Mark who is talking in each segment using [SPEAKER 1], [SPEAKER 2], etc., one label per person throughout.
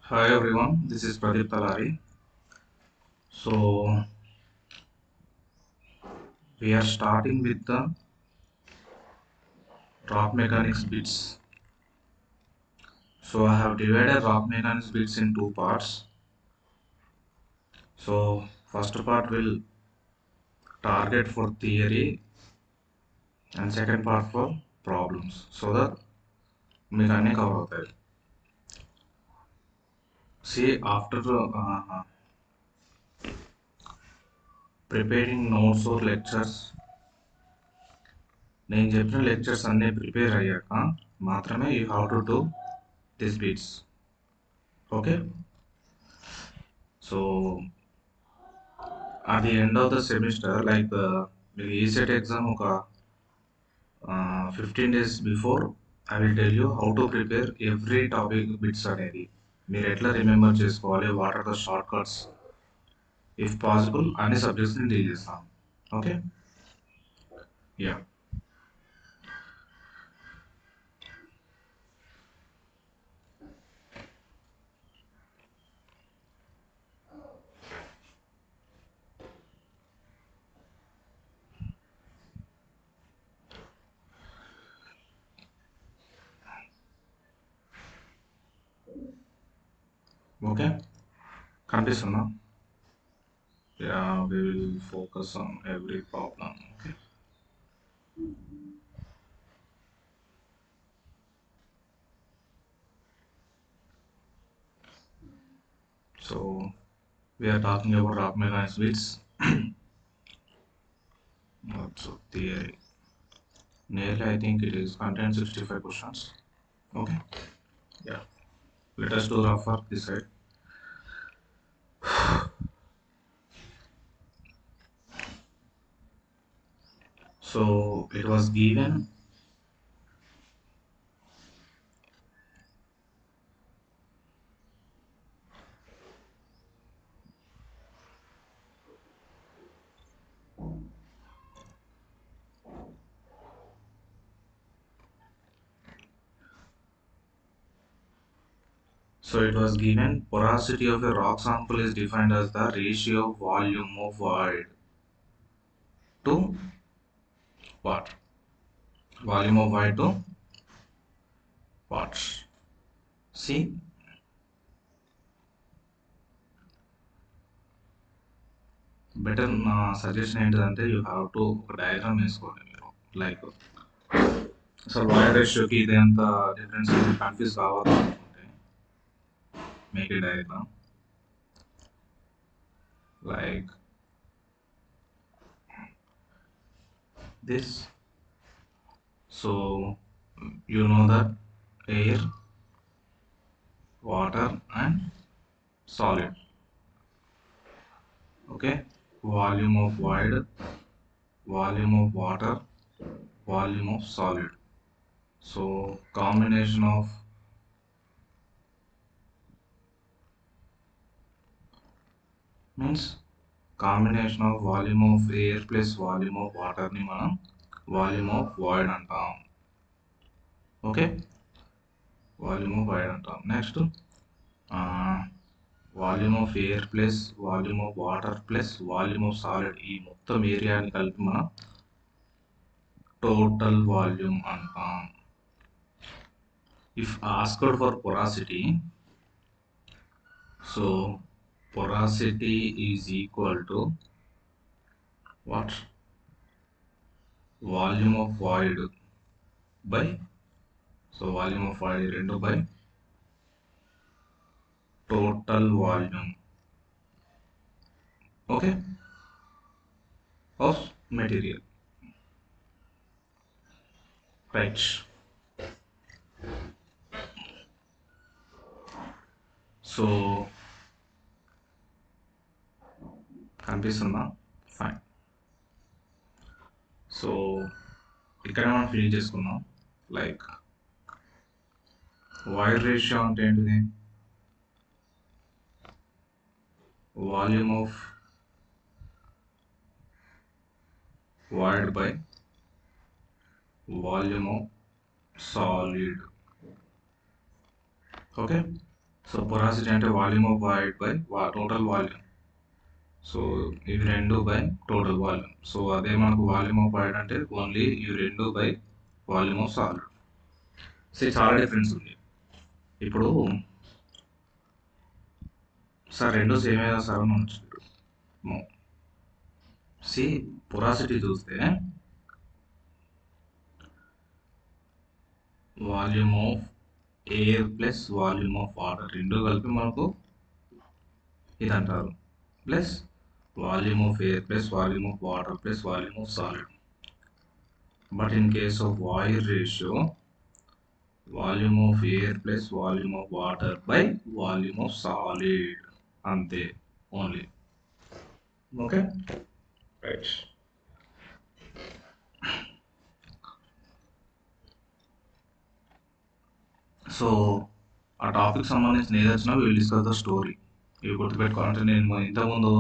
[SPEAKER 1] Hi everyone, this is Pradeep Talari. So we are starting with the rock mechanics bits. So I have divided rock mechanics bits in two parts. So first part will target for theory and second part for problems. So that మీకు అన్నీ cover అవుతాయి. See, after preparing notes or lectures, నేను చెప్పిన lectures అన్నీ prepare అయ్యాక మాత్రమే you have to do this beats. Okay, so at the end of the semester, like the ESET exam, 15 days before, I will tell you how to prepare every topic bits అనేది మీరు ఎట్లా remember చేసుకోవాలి, what are the shortcuts, if possible అన్ని సబ్జెక్ట్స్ని deal చేస్తాం. Okay, yeah, okay కనిపిస్తుందా? Yeah, we will focus on every problem. Okay, so we are talking about rock mechanics bits. So theory, nearly I think it is contains 65 questions. Okay, yeah, let us do rough work this side. So it was given porosity of a rock sample is defined as the ratio of volume of void to what? Volume of void to what? See, better నా suggestion ఏంటిదంటే you have to ఒక diagram వేసుకోవాలి మీరు. Like అసలు void రేషియోకి ఇది ఎంత difference confuse కావాలి అనుకుంటే make a diagram like this. So you know that air, water and solid. Okay, volume of void, volume of water, volume of solid. So combination of means combination of volume of air plus volume of water ni మనం volume of void అంటాం. Okay, volume of void అంటాం. Next volume of air plus volume of water plus volume of solid, ఈ మొత్తం ఏరియాని కలిపి మనం total volume అంటాం. If asked for porosity, so porosity is equal to what? Volume of void by, so volume of void 2 by total volume, okay, of material, right? So కనిపిస్తుందా? Fine. So ఇక్కడ మనం fill చేసుకున్నాం. Like void ratio అంటే ఏంటిది? Volume of void by volume of solid. Okay, so porosity అంటే volume of void by total volume. So ఇవి రెండు by total volume. So అదే మనకు వాల్యూమ్ ఆఫ్ వాయిడ్ అంటే ఓన్లీ ఇవి రెండు by volume of solid. So చాలా డిఫరెన్స్ ఉంది. ఇప్పుడు సార్ రెండు సేమే కదా సార్ అని వచ్చాడు. సి పొరాసిటీ చూస్తే volume of air plus volume of water రెండు కలిపి మనకు ఇది అంటారు, plus volume of air plus volume of water plus volume of solid. But in case of void ratio volume of air plus volume of water by volume of solid, అంతే only. Okay right. So ఆ topic సంబంధించిన ఏది వచ్చినా will discuss the story. ఇవి గుర్తుపెట్టుకోవాలంటే నేను ఇంతకుముందు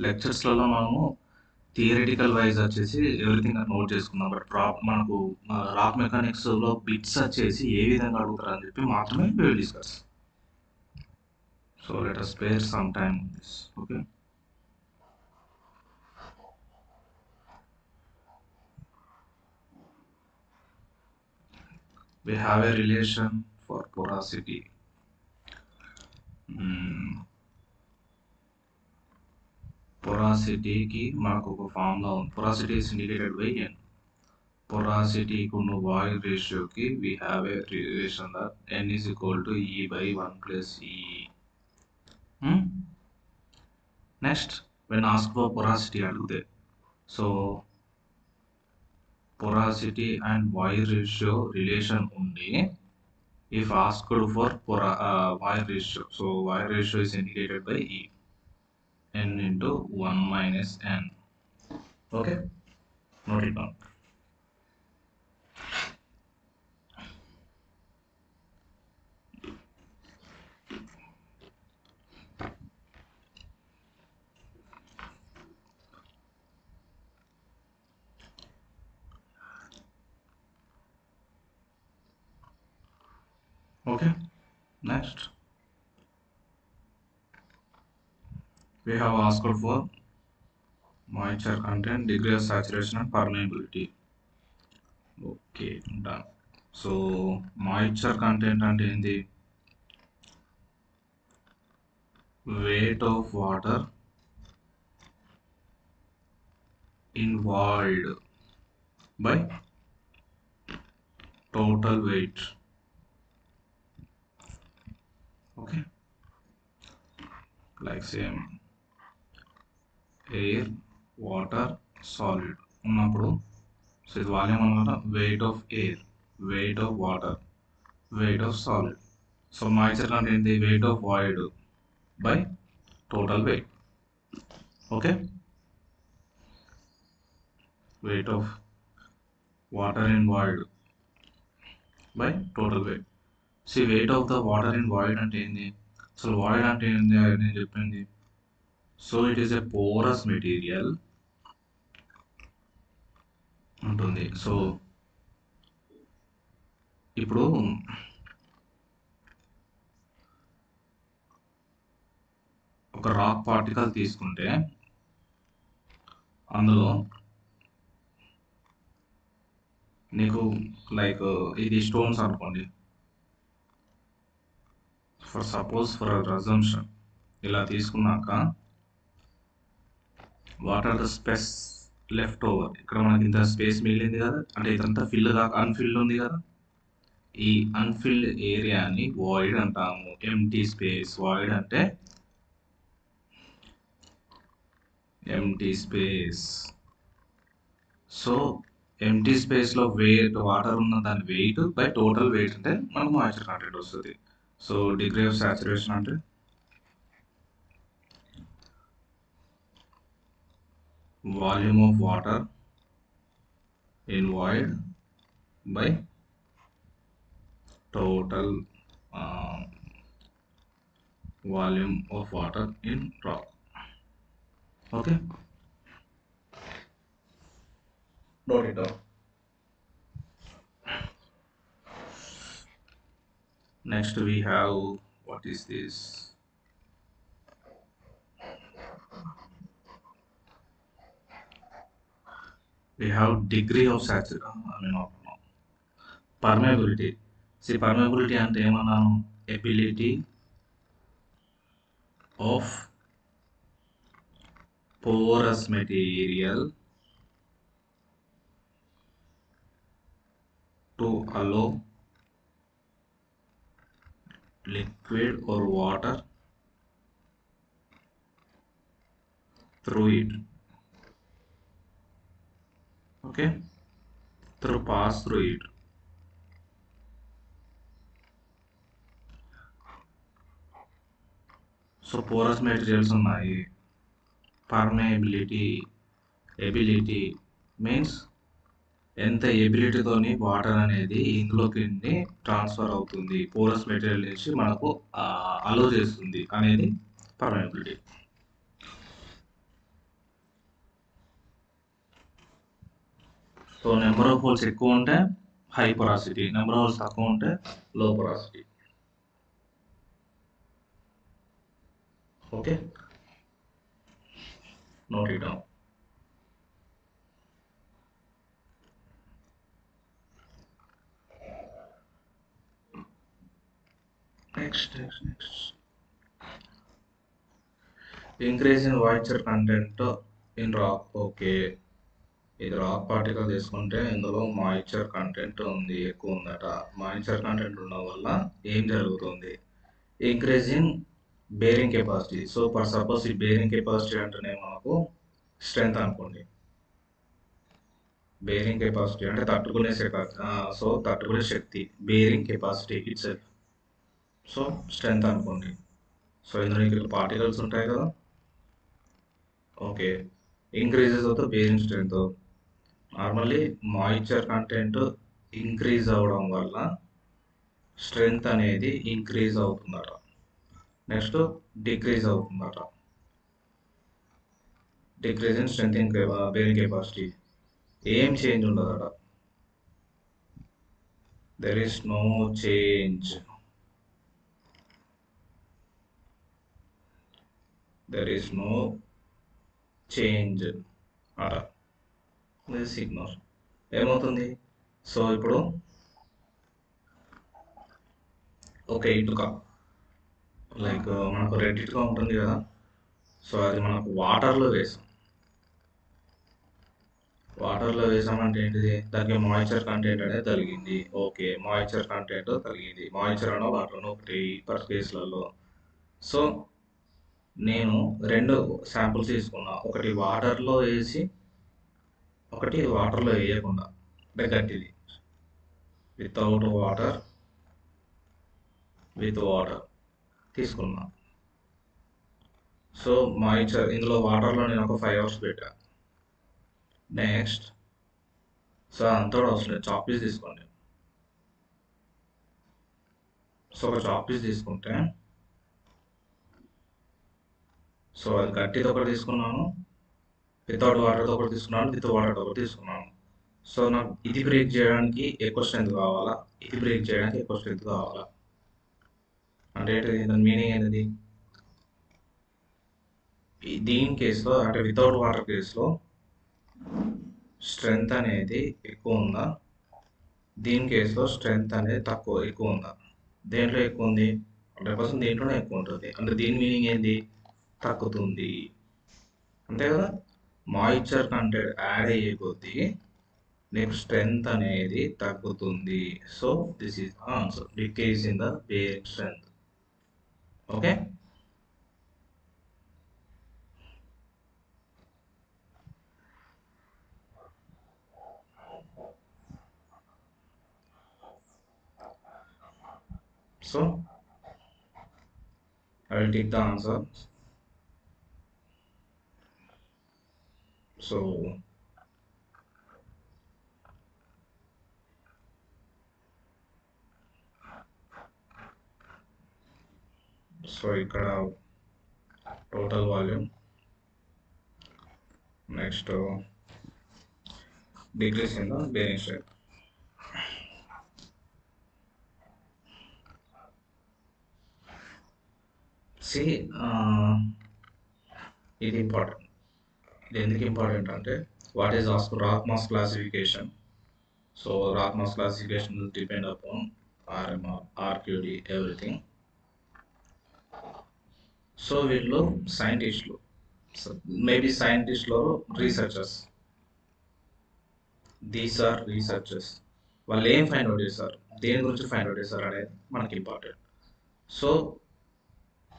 [SPEAKER 1] లెక్చర్స్లలో మనము theoretical wise వచ్చేసి ఎవ్రీథింగ్ అని నోట్ చేసుకున్నాం. బట్ మనకు రాక్ మెకానిక్స్లో బిట్స్ వచ్చేసి ఏ విధంగా అడుగుతారు అని చెప్పి మాత్రమే will discuss. So let us spare some time on this. Okay. We have a relation for porosity. Porosity की మనకు ఒక ఫార్ములా ఉంది. Porosity is indicated by n. Porosity కున్న void ratio की we have a relation that n is equal to E by 1 plus E. Next, when asked for porosity అడిగితే, so porosity and void ratio relation ఉంది. If asked for void ratio, so void ratio is indicated by E, n into 1 minus n. Okay, note it down. Okay, next we have asked for moisture content, degree of saturation and permeability. Okay, done. So moisture content and in the weight of water involved by total weight. Okay, like same air water solid ఉన్నప్పుడు, so ఇది volume అనమాట, weight of air, weight of water, weight of solid. So moisture అంటే ఏంటి, weight of void by total weight. Okay, weight of water in void by total weight. So weight of the water in void అంటే ఏంది, అసలు void అంటే ఏంది నేను చెప్పింది. So it is a porous material ఉంటుంది. సో ఇప్పుడు ఒక రాక్ పార్టికల్ తీసుకుంటే అందులో నీకు లైక్ ఇది స్టోన్స్ అనుకోండి, ఫర్ సపోజ్ ఫర్ అజంప్షన్ ఇలా తీసుకున్నాక what are the space left over, ఇక్కడ మనకి ఇంత స్పేస్ మిగిలింది కదా, అంటే ఇదంతా ఫిల్ కాక అన్ఫిల్డ్ ఉంది కదా, ఈ అన్ఫిల్డ్ ఏరియాని వాయిడ్ అంటాము, ఎంటీ స్పేస్. వాయిడ్ అంటే ఎంటీ స్పేస్. సో ఎంటీ స్పేస్లో వెయిట్, వాటర్ ఉన్న దాని వెయిట్ బై టోటల్ వెయిట్ అంటే మనకు మాయిశ్చర్ కంటెంట్ వస్తుంది. సో డిగ్రీ ఆఫ్ సాచురేషన్ అంటే volume of water in void by total volume of water in rock. Okay, note it down. Next we have what is this? We have degree of saturation. No. Permeability. See, permeability అంటే ఏమన్నాను? Ability of porous material to allow liquid or water through it. Okay, pass through it. So porous materials ఉన్నాయి. Permeability, ability means ఎంత ఎబిలిటీతోని water అనేది ఇందులోకి transfer అవుతుంది, porous material నుంచి మనకు అలో చేస్తుంది అనేది పర్మేబిలిటీ. సో నెంబర్ ఆఫ్ హోల్స్ ఎక్కువ ఉంటే హై పొరాసిటీ, నెంబర్ ఆఫ్ హోల్స్ తక్కువ ఉంటే లో పొరాసిటీ. Okay, note it down. Next. Increase in moisture content in rock. Okay, ఇది రాక్ పార్టికల్ తీసుకుంటే ఇందులో మాయిశ్చర్ కంటెంట్ ఉంది, ఎక్కువ ఉందట. మాయిశ్చర్ కంటెంట్ ఉండడం వల్ల ఏం జరుగుతుంది? Increase in bearing capacity. So for suppose ఈ బేరింగ్ కెపాసిటీ అంటేనే మనకు స్ట్రెంత్ అనుకోండి. బేరింగ్ కెపాసిటీ అంటే తట్టుకునే తట్టుకునే శక్తి, bearing capacity itself. So strength అనుకోండి. సో ఇందులో పార్టికల్స్ ఉంటాయి కదా. ఓకే, ఇంక్రీజెస్ అవుతుంది bearing strength. Normally moisture content increase అవ్వడం వల్ల స్ట్రెంత్ అనేది ఇంక్రీజ్ అవుతుందట, నెక్స్ట్ డిక్రీజ్ అవుతుందట. Decrease in strength in bearing capacity. ఏం చేంజ్ ఉండదట. There is no change. There is no change అట. సిగ్నల్ ఏమవుతుంది? సో ఇప్పుడు ఒక ఇటుక, లైక్ మనకు రెడ్ ఇటుక ఉంటుంది కదా. సో అది మనకు వాటర్లో వేసామంటే ఏంటిది? దానికి మాయిశ్చర్ కంటెంట్ అనేది తగ్గింది. ఓకే, మాయిశ్చర్ కంటెంట్ తగ్గింది. మాయిశ్చర్ అనో వాటర్ అనో ఒకటి పర్ కేసులలో. సో నేను 2 శాంపుల్స్ తీసుకున్నా, ఒకటి వాటర్లో వేసి ఒకటి వాటర్లో వేయకుండా, అంటే గట్టిది, వితౌట్ వాటర్ విత్ వాటర్ తీసుకున్నా. సో మాయిశ్చర్ ఇందులో వాటర్లో నేను ఒక 5 hours పెట్టా. నెక్స్ట్ సో అంతా అవసరం లేదు, చాక్ పీస్ తీసుకోండి. సో ఒక చాక్ పీస్ తీసుకుంటే, సో అది గట్టిది ఒకటి తీసుకున్నాను, వితౌట్ వాటర్తో ఒకటి తీసుకున్నాను, విత్ వాటర్తో ఒకటి తీసుకున్నాను. సో నాకు ఇది బ్రేక్ చేయడానికి ఎక్కువ స్ట్రెంత్ కావాలా, ఇది బ్రేక్ చేయడానికి ఎక్కువ స్ట్రెంత్ కావాలా అంటే ఏంటిది? దాని మీనింగ్ ఏంటిది? దీని కేసులో అంటే వితౌట్ వాటర్ కేసులో స్ట్రెంత్ అనేది ఎక్కువ ఉందా, దీని కేసులో స్ట్రెంత్ అనేది ఎక్కువ ఉందా? దేంట్లో ఎక్కువ ఉంది? 100% దేంట్లోనే ఎక్కువ ఉంటుంది. అంటే దీని మీనింగ్ ఏంటి? తగ్గుతుంది, అంతే కదా. మాయిశ్చర్ కంటెంట్ యాడ్ అయ్యే కొద్దీ నీకు స్ట్రెంత్ అనేది తగ్గుతుంది. So this is answer, decrease in the bearing strength. Okay, so I will take the answer. So ఇక్కడ total volume, next decrease in the bearing strength. See ఇది ఇంపార్టెంట్. ఇది ఎందుకు important అంటే what is rock mass classification. So rock mass classification will depend upon RMR, RQD, everything. So వీళ్ళు సైంటిస్టులు, maybe సైంటిస్ట్లో researchers, these are researchers. వాళ్ళు ఏం find out చేస్తారు, దేని గురించి ఫైండ్ అవుట్ చేస్తారు అనేది మనకి ఇంపార్టెంట్. సో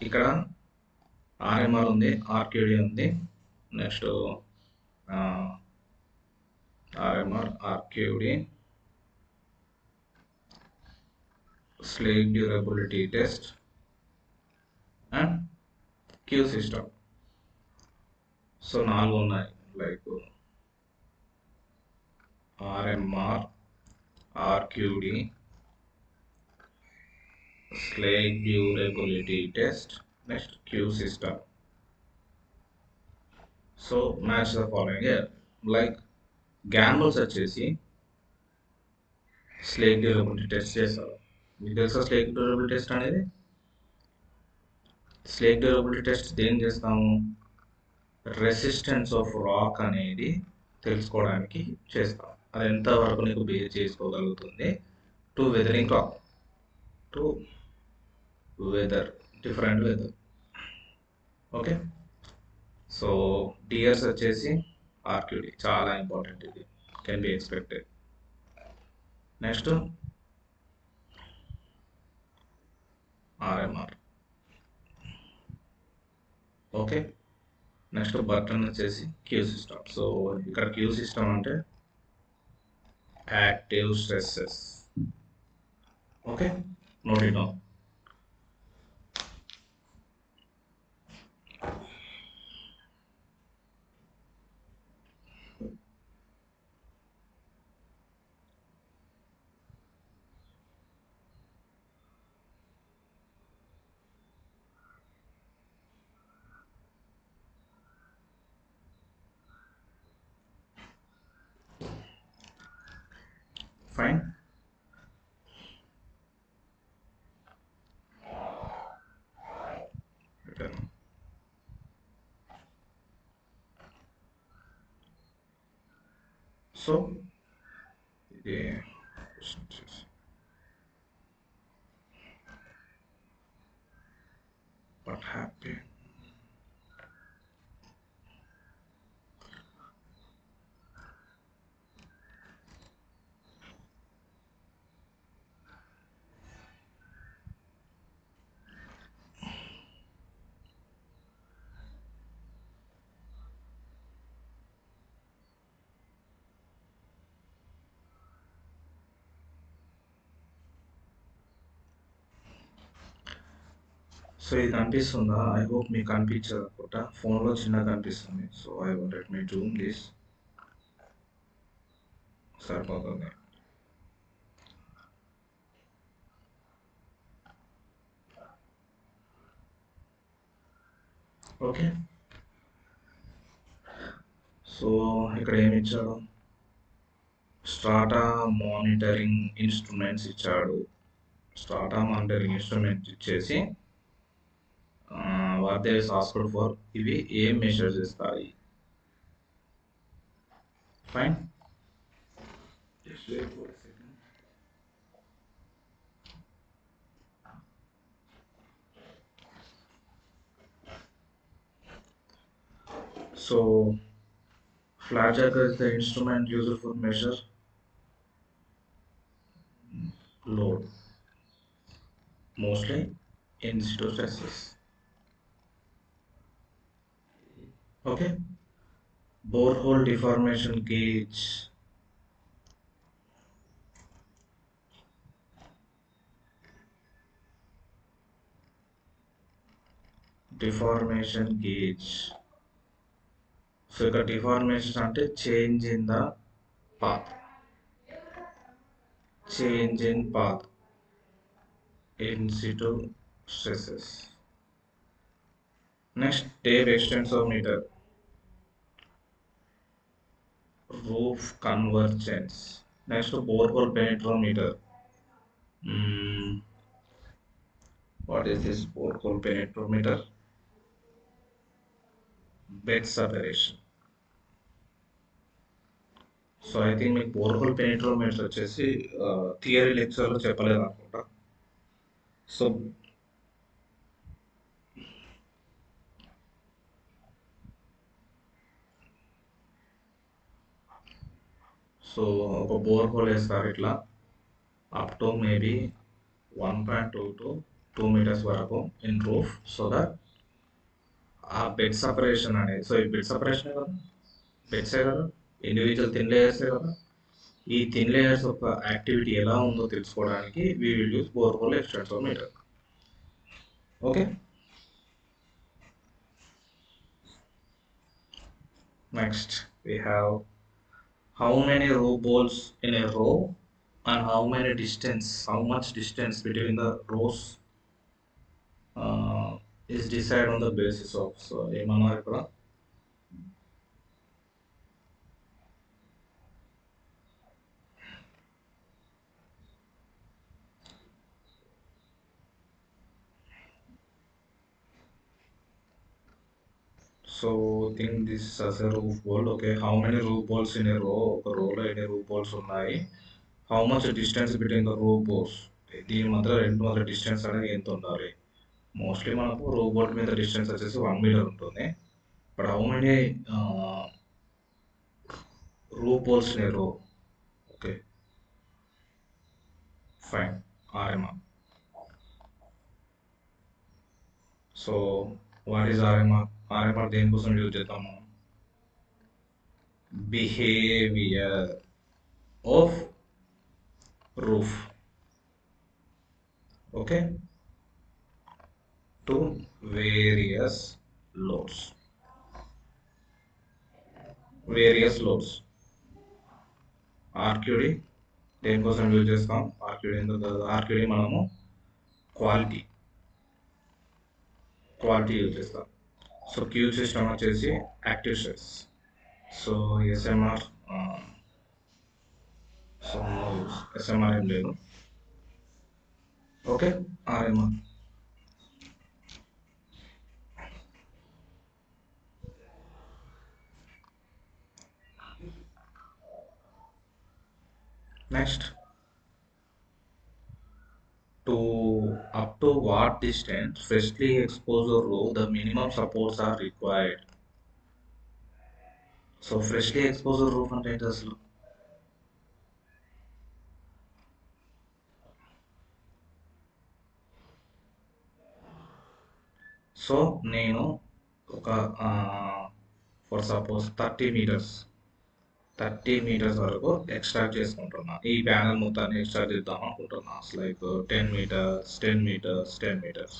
[SPEAKER 1] ఇక్కడ ఆర్ఎంఆర్ ఉంది, ఆర్క్యూడి ఉంది, next RMR, RQD, slake durability test and Q system. So 4 ఉన్నాయి, like RMR, RQD, slake durability test, next Q system. So match the following. Like Gamble's వచ్చేసి slake durability test చేస్తారు. మీకు తెలుసా slake durability test అనేది? Slake durability test దేని చేస్తాము, resistance of rock అనేది తెలుసుకోవడానికి చేస్తాం. అది ఎంతవరకు నీకు బేర్ చేసుకోగలుగుతుంది to weathering rock, to weather different weather. Okay, so dears వచ్చేసి ఆర్క్యూడి చాలా ఇంపార్టెంట్, ఇది can be expected. Next RMR. Okay, next button వచ్చేసి క్యూ సిస్టమ్. సో ఇక్కడ క్యూ సిస్టమ్ అంటే active stresses. Okay, note it down. Fine. So ఇది what happened. సో ఇది కనిపిస్తుందా? ఐ హోప్ మీకు కనిపించదు అనుకుంటా, ఫోన్లో చిన్నగా కనిపిస్తుంది. So I wanted me Zoom this. సరిపోతుంది. ఓకే, సో ఇక్కడ ఏమి ఇచ్చాడు, స్ట్రాటా మానిటరింగ్ ఇన్స్ట్రుమెంట్స్ ఇచ్చాడు. స్ట్రాటా మానిటరింగ్ ఇన్స్ట్రుమెంట్ ఇచ్చేసి వాట్ దే ఆస్క్డ్ ఫర్, ఇవి ఏం మెషర్ చేస్తాయి. Fine. So flat jacker is the instrument used for measure load, mostly in situ stresses. Okay, borehole deformation gauge, deformation gauge. సో ఇక్కడ deformation అంటే change in the path, change in path in situ stresses. Next tape extensometer, roof convergence. Next borehole penetrometer, What is this borehole penetrometer? Bed separation. So I think మీకు borehole penetrometer వచ్చేసి theory లెక్చర్లో చెప్పలేదు అనుకుంటా. So ఒక bore whole వేస్తారు ఇట్లా up to maybe 1.2 to 2 meters వరకు in roof, so that ఆ బెడ్ సపరేషన్ అనేది, సో ఈ బెడ్ సపరేషన్ కదా, బెడ్సే కదా, ఇండివిజువల్ థిన్ లేయర్సే కదా, ఈ థిన్ లేయర్స్ యొక్క యాక్టివిటీ ఎలా ఉందో తెలుసుకోవడానికి we will use bore hole extensometer. Okay, next we have how many row balls in a row and how much distance between the rows is decided on the basis of, so ఏమన్నారు ఇక్కడ, so think this as a roof ball. Okay, how many roof balls in a row, ఒక రోలో ఎన్ని roof balls ఉన్నాయి, how much distance between the roof balls, దీని మధ్య రెండు మధ్య డిస్టెన్స్ అనేది ఎంత ఉండాలి. మోస్ట్లీ మనకు రూఫ్ బాల్ మీద డిస్టెన్స్ వచ్చేసి 1 meter ఉంటుంది. But how many roof bolts in a row. Okay fine, RMR. So what is RMR? RMR దేనికోసం యూజ్ చేద్దాము, behaviour of roof, okay, to various loads. RQD దేనికోసం యూజ్ చేస్తాం, RQD మనము quality use చేస్తాం. So Q system వచ్చేసి active stress, so SMR, so SMR ఏం లేదు. Okay, RMR. Next, up to what distance freshly exposed roof the minimum supports are required. So freshly exposed roof అంటే ఏంటి అసలు, so నేను ఒక for suppose 30 meters వరకు extract చేసుకుంటున్నా, ఈ ప్యానల్ మొత్తాన్ని ఎక్స్ట్రాక్ట్ చేద్దాం అనుకుంటున్నా, లైక్ 10 meters.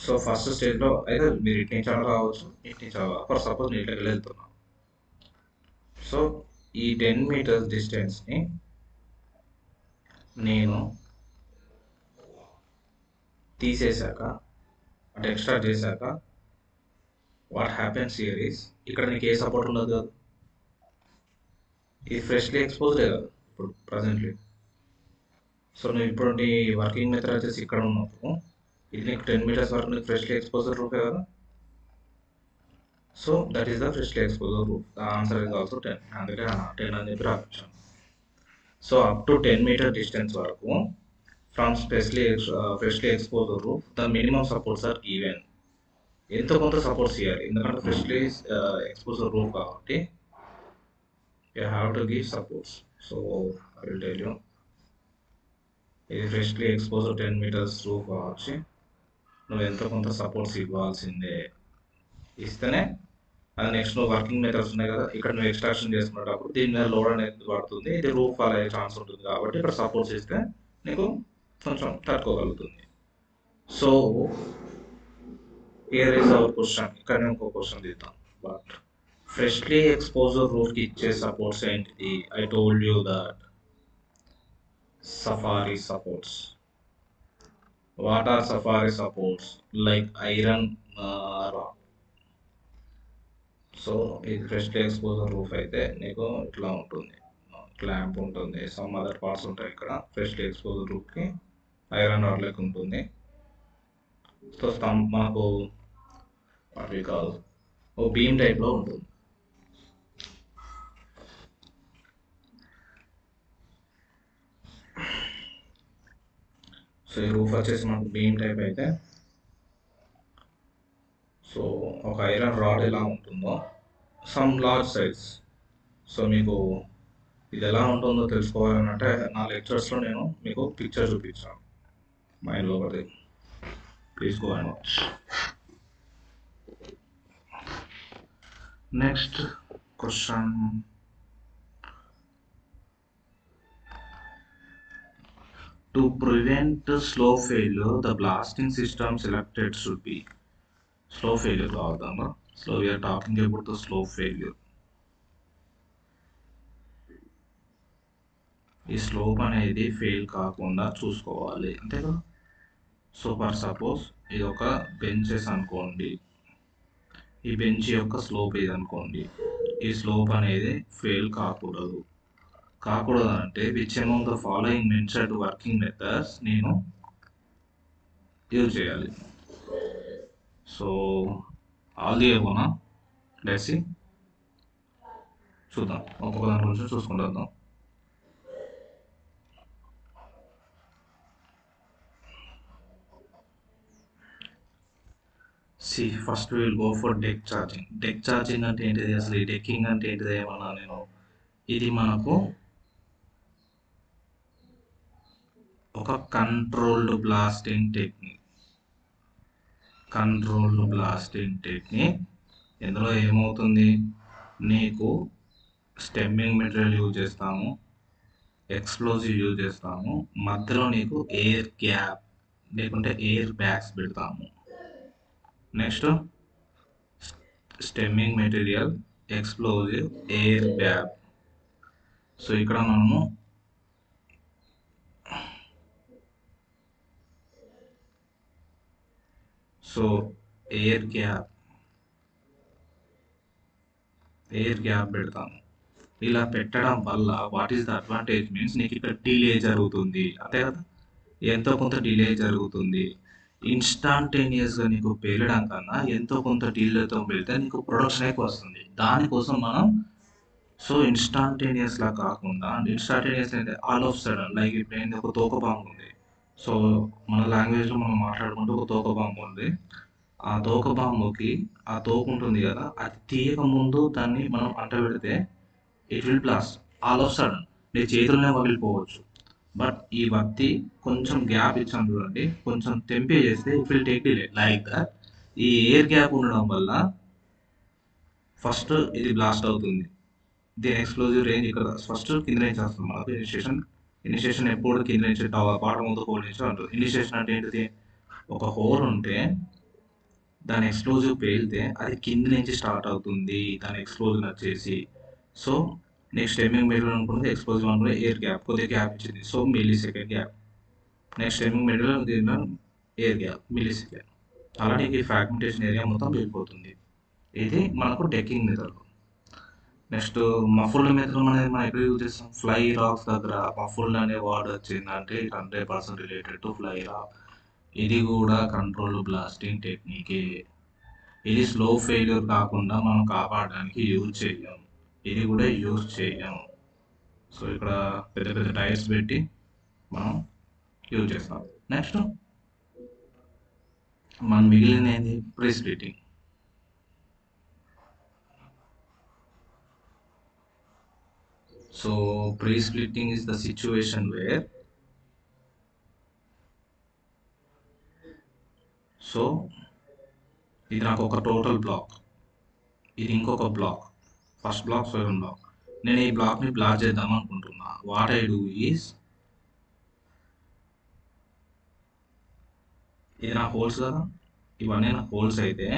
[SPEAKER 1] సో ఫస్ట్ స్టేజ్లో అయితే మీరు ఇటు నుంచి రావచ్చు, ఇటు నుంచి ఫర్ సపోజ్ నేను ఇట్లా వెళ్తున్నా. సో ఈ 10 meters డిస్టెన్స్ని నేను తీసేశాక, అంటే ఎక్స్ట్రాక్ట్ చేశాక, వాట్ హ్యాపెన్స్ హియర్ ఈస్, ఇక్కడ నీకు ఏ సపోర్ట్ ఉండదు కదా, ఇది ఫ్రెష్లీ ఎక్స్పోజ్డే కదా ఇప్పుడు ప్రజెంట్లీ. సో నువ్వు ఇప్పుడు నీ వర్కింగ్ మెథడ్ వచ్చేసి ఇక్కడ ఉన్నప్పుడు ఇది నీకు 10 meters వరకు నీకు ఫ్రెష్లీ ఎక్స్పోజ్డ్ రూఫే కదా. So that is the freshly exposed roof. The answer is also 10, అందుకే 10 అని చెప్పి రాపించాను. So up to 10 meter distance వరకు from freshly exposed roof the minimum supports are given. ఎంతో కొంత సపోర్ట్స్ ఇవ్వాలి, ఎందుకంటే ఫ్రెష్లీ ఎక్స్పోజ్డ్ రూఫ్ కాబట్టి you have to give supports. So I will tell you, ఇది ఫ్రెష్లీ ఎక్స్పోజ్డ్ 10 meters రూఫ్ వచ్చి నువ్వు ఎంతో కొంత సపోర్ట్స్ ఇవ్వాల్సిందే, ఇస్తేనే అది నెక్స్ట్ నువ్వు వర్కింగ్ మెథడ్స్ ఉన్నాయి కదా, ఇక్కడ నువ్వు ఎక్స్ట్రాక్షన్ చేసుకునేటప్పుడు దీని మీద లోడ్ అనేది పడుతుంది, ఇది రూఫ్ ఫాల్ అయ్యే ఛాన్స్ ఉంటుంది, కాబట్టి ఇక్కడ సపోర్ట్స్ ఇస్తే నీకు కొంచెం తట్టుకోగలుగుతుంది. So here is our question, ఇక్కడ ఇంకో క్వశ్చన్ తీద్దాం. బట్ ఫ్రెష్లీ ఎక్స్పోజ్డ్ రూఫ్కి ఇచ్చే సపోర్ట్స్ ఏంటిది, I told you that safari supports. What are safari supports, like iron rod. So ఇది ఫ్రెష్లీ ఎక్స్పోజ్డ్ రూఫ్ అయితే నీకు ఇట్లా ఉంటుంది, క్లాంప్ ఉంటుంది, సమ్ అదర్ పార్ట్స్ ఉంటాయి ఇక్కడ ఫ్రెష్లీ ఎక్స్పోజ్డ్ రూఫ్కి, ఐరన్ రాడ్ లెక్క ఉంటుంది. సో మనకు అవి కాదు, ఓ బీమ్ టైప్లో ఉంటుంది. సో ఈ రూఫ్ వచ్చేసి మనకు బీమ్ టైప్ అయితే, సో ఒక ఐరన్ రాడ్ ఎలా ఉంటుందో సమ్ లార్జ్ సైజ్. సో మీకు ఇది ఎలా ఉంటుందో తెలుసుకోవాలంటే నా లెక్చర్స్లో నేను మీకు పిక్చర్ చూపించాను మైండ్లో ఒకటి. Please go and watch. Next question. To prevent slow failure, the blasting system selected should be slow failure కావద్దామా. So we are talking about the slow failure. ఈ స్లోప్ అనేది ఫెయిల్ కాకుండా చూసుకోవాలి అంతే కదా. సో ఫర్ సపోజ్ ఇది ఒక benches అనుకోండి, ఈ బెంచ్ యొక్క స్లోప్ ఇది అనుకోండి. ఈ స్లోప్ అనేది ఫెయిల్ కాకూడదు. అంటే which amount the following mentioned working methods నేను యూజ్ చేయాలి. సో ఆల్ ది ఏమోనా లేసి చూద్దాం, ఒక్కొక్క దాని గురించి చూసుకుంటాం. See first will go for deck charging. Deck charging అంటే ఏంటిది, అసలు ఈ డెక్కింగ్ అంటే ఏంటిది ఏమన్నా నేను. ఇది మనకు ఒక కంట్రోల్డ్ బ్లాస్టింగ్ టెక్నిక్. ఇందులో ఏమవుతుంది, నీకు స్టెమ్మింగ్ మెటీరియల్ యూజ్ చేస్తాము, ఎక్స్ప్లోజివ్ యూజ్ చేస్తాము, మధ్యలో నీకు ఎయిర్ గ్యాప్ లేకుంటే ఎయిర్ బ్యాగ్స్ పెడతాము. Next stemming material, explosive, air bag. So ఇక్కడ మనము ఎయిర్ గ్యాప్ పెడతాము. ఇలా పెట్టడం వల్ల what is the advantage means నీకు ఇక్కడ డిలే జరుగుతుంది అంతే కదా, ఎంతో కొంత డిలే జరుగుతుంది. ఇన్స్టాంటేనియస్గా నీకు పేలడం కన్నా ఎంతో కొంత డిలేతో పెడితే నీకు ప్రొడక్షన్ ఎక్కువ వస్తుంది. దానికోసం మనం ఇన్స్టాంటేనియస్లా కాకుండా, ఇన్స్టాంటేనియస్ అంటే ఆల్ ఆఫ్ సడన్, లైక్ ఇప్పుడు ఏంటి ఒక తోక బాంబు ఉంది. సో మన లాంగ్వేజ్లో మనం మాట్లాడుకుంటే ఒక తోక బాంబు ఉంది. ఆ తోక బాంబుకి ఆ తోక ఉంటుంది కదా, అది తీయక ముందు దాన్ని మనం అంట పెడితే it will blast all of sudden, నీ చేతులనే పగిలిపోవచ్చు. బట్ ఈ వత్తి కొంచెం గ్యాప్ ఇచ్చాను చూడండి, కొంచెం తెంపే చేస్తే it will take delay like that. ఈ ఎయిర్ గ్యాప్ ఉండడం వల్ల ఫస్ట్ ఇది బ్లాస్ట్ అవుతుంది. దీని ఎక్స్ప్లోజివ్ రేంజ్ ఇక్కడ ఫస్ట్ కింద నుంచి వస్తుంది మనకు. ఇనిషియేషన్ ఎప్పుడు కింద నుంచి బాటమ్ ఆఫ్ ద హోల్ నుంచి అంటుంది. ఇనిషియేషన్ అంటే ఏంటిది, ఒక హోల్ ఉంటే దాని ఎక్స్ప్లోజివ్ పేలితే అది కింద నుంచి స్టార్ట్ అవుతుంది దాని ఎక్స్ప్లోజన్ వచ్చేసి. సో నెక్స్ట్ స్టెమ్మింగ్ మెటీరియల్ అనుకుంటే ఎక్స్ప్లోజివ్ అనుకుంటే ఎయిర్ గ్యాప్, కొద్దిగా గ్యాప్ ఇచ్చింది, so milli second gap. Next stemming material దీనిలో ఎయిర్ గ్యాప్, మిల్లీ సెకండ్. అలానే ఈ ఫ్రాగ్మెంటేషన్ ఏరియా మొత్తం వెళ్ళిపోతుంది. ఇది మనకు decking method. Next muffled method అనేది మనం ఎక్కడ యూజ్ చేస్తాం, ఫ్లై రాక్స్ దగ్గర మఫుల్డ్ అనే వర్డ్ వచ్చిందంటే 100% రిలేటెడ్ టు ఫ్లై రాక్. ఇది కూడా కంట్రోల్ బ్లాస్టింగ్ టెక్నికే. ఇది స్లో ఫెయిల్యూర్ కాకుండా మనం కాపాడడానికి యూజ్ చేయం, ఇది కూడా యూజ్ చేయం. సో ఇక్కడ పెద్ద పెద్ద టైర్స్ పెట్టి మనం యూజ్ చేస్తాం. నెక్స్ట్ మనం మిగిలిన ఏంది, pre splitting. So pre splitting is the situation where ఇది నాకు ఒక టోటల్ బ్లాక్, ఇది ఇంకొక block, first block second block. నేను ఈ బ్లాక్ని బ్లాక్ చేద్దాం అనుకుంటున్నా. వాట్ ఐ డూ ఈస్, ఇది నా హోల్స్ కదా, ఇవన్నీ నా హోల్స్ అయితే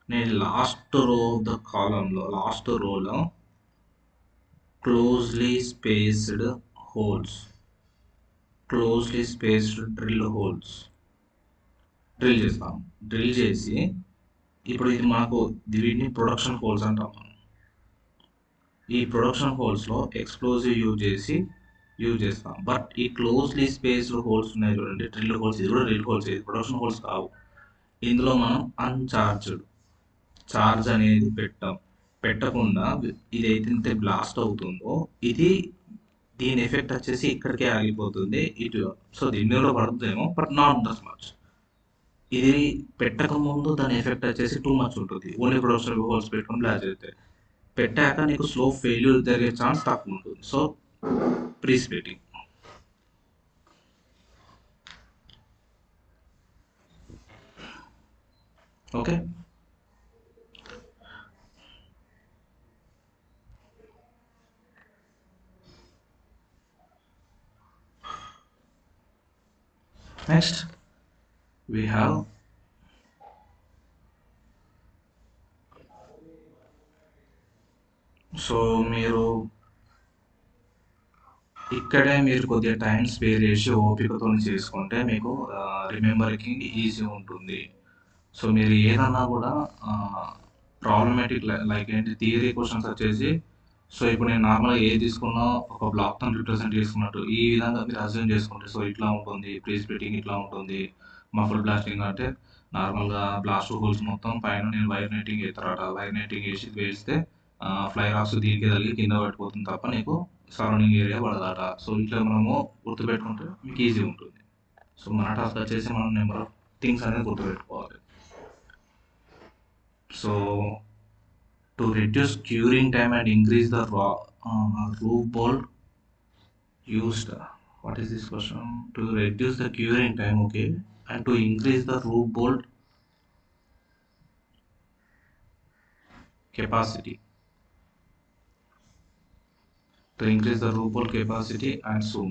[SPEAKER 1] నేను లాస్ట్ రో ఆఫ్ ద కాలంలో, లాస్ట్ రోలో closely spaced drill holes drill చేస్తాం. డ్రిల్ చేసి ఇప్పుడు ఇది మాకు వీటిని ప్రొడక్షన్ హోల్స్ అంటాం. ఈ ప్రొడక్షన్ హోల్స్లో ఎక్స్ప్లోజివ్ యూజ్ చేసి యూజ్ చేస్తాం. బట్ ఈ క్లోజ్లీ స్పేస్డ్ హోల్స్ ఉన్నాయి చూడండి, డ్రిల్ హోల్స్, ఇది కూడా డ్రిల్ హోల్స్, ఇది ప్రొడక్షన్ హోల్స్ కావు. ఇందులో మనం అన్చార్జ్డ్ చార్జ్ అనేది పెట్టకుండా ఇదైతే బ్లాస్ట్ అవుతుందో ఇది దీని ఎఫెక్ట్ వచ్చేసి ఇక్కడికే ఆగిపోతుంది ఇటు. సో దీని కూడా పడుతుందేమో, బట్ నాట్ దస్ మచ్. ఇది పెట్టక ముందు దాని ఎఫెక్ట్ వచ్చేసి టూ మచ్ ఉంటుంది. ఓన్లీ ప్రొడక్షన్ హోల్స్ పెట్టుకుని బ్లాస్ట్ చేస్తే, పెట్టాక నీకు స్లో ఫెయిల్యూర్ జరిగే ఛాన్స్ తక్కువ ఉంటుంది. So presplitting. Okay, next we have సో మీరు ఇక్కడే మీరు కొద్దిగా టైం స్పేర్ చేసి ఓపికతో చేసుకుంటే మీకు రిమెంబరింగ్ ఈజీ ఉంటుంది. సో మీరు ఏదన్నా కూడా ప్రాబ్లమేటిక్ లైక్ ఏంటి థియరీ క్వశ్చన్స్ వచ్చేసి, సో ఇప్పుడు నేను నార్మల్గా ఏది తీసుకున్నా ఒక బ్లాక్తో రిప్రజెంట్ చేసుకున్నట్టు ఈ విధంగా మీరు అజ్యూమ్ చేసుకుంటే, సో ఇట్లా ఉంటుంది, ప్రీస్పెట్టింగ్ ఇట్లా ఉంటుంది, మఫుల్ బ్లాస్టింగ్ అంటే నార్మల్గా బ్లాస్ట్ హోల్స్ మొత్తం పైన నేను వైర్ నెట్టింగ్ వేస్తారట, వైర్ నెట్టింగ్ వేస్తే ఫ్లై రాక్స్ దీనికి తగిలి కింద పడిపోతుంది తప్ప నీకు సరౌండింగ్ ఏరియా పడదట. సో ఇట్లా మనము గుర్తుపెట్టుకుంటే మీకు ఈజీ ఉంటుంది. సో మన టాస్క్ వచ్చేసి మనం నెంబర్ ఆఫ్ థింగ్స్ అనేది గుర్తుపెట్టుకోవాలి. So to reduce curing time and increase the roof bolt used. What is this question? To reduce the curing time, okay, and to increase the roof bolt capacity. To increase the roof bolt capacity and soon.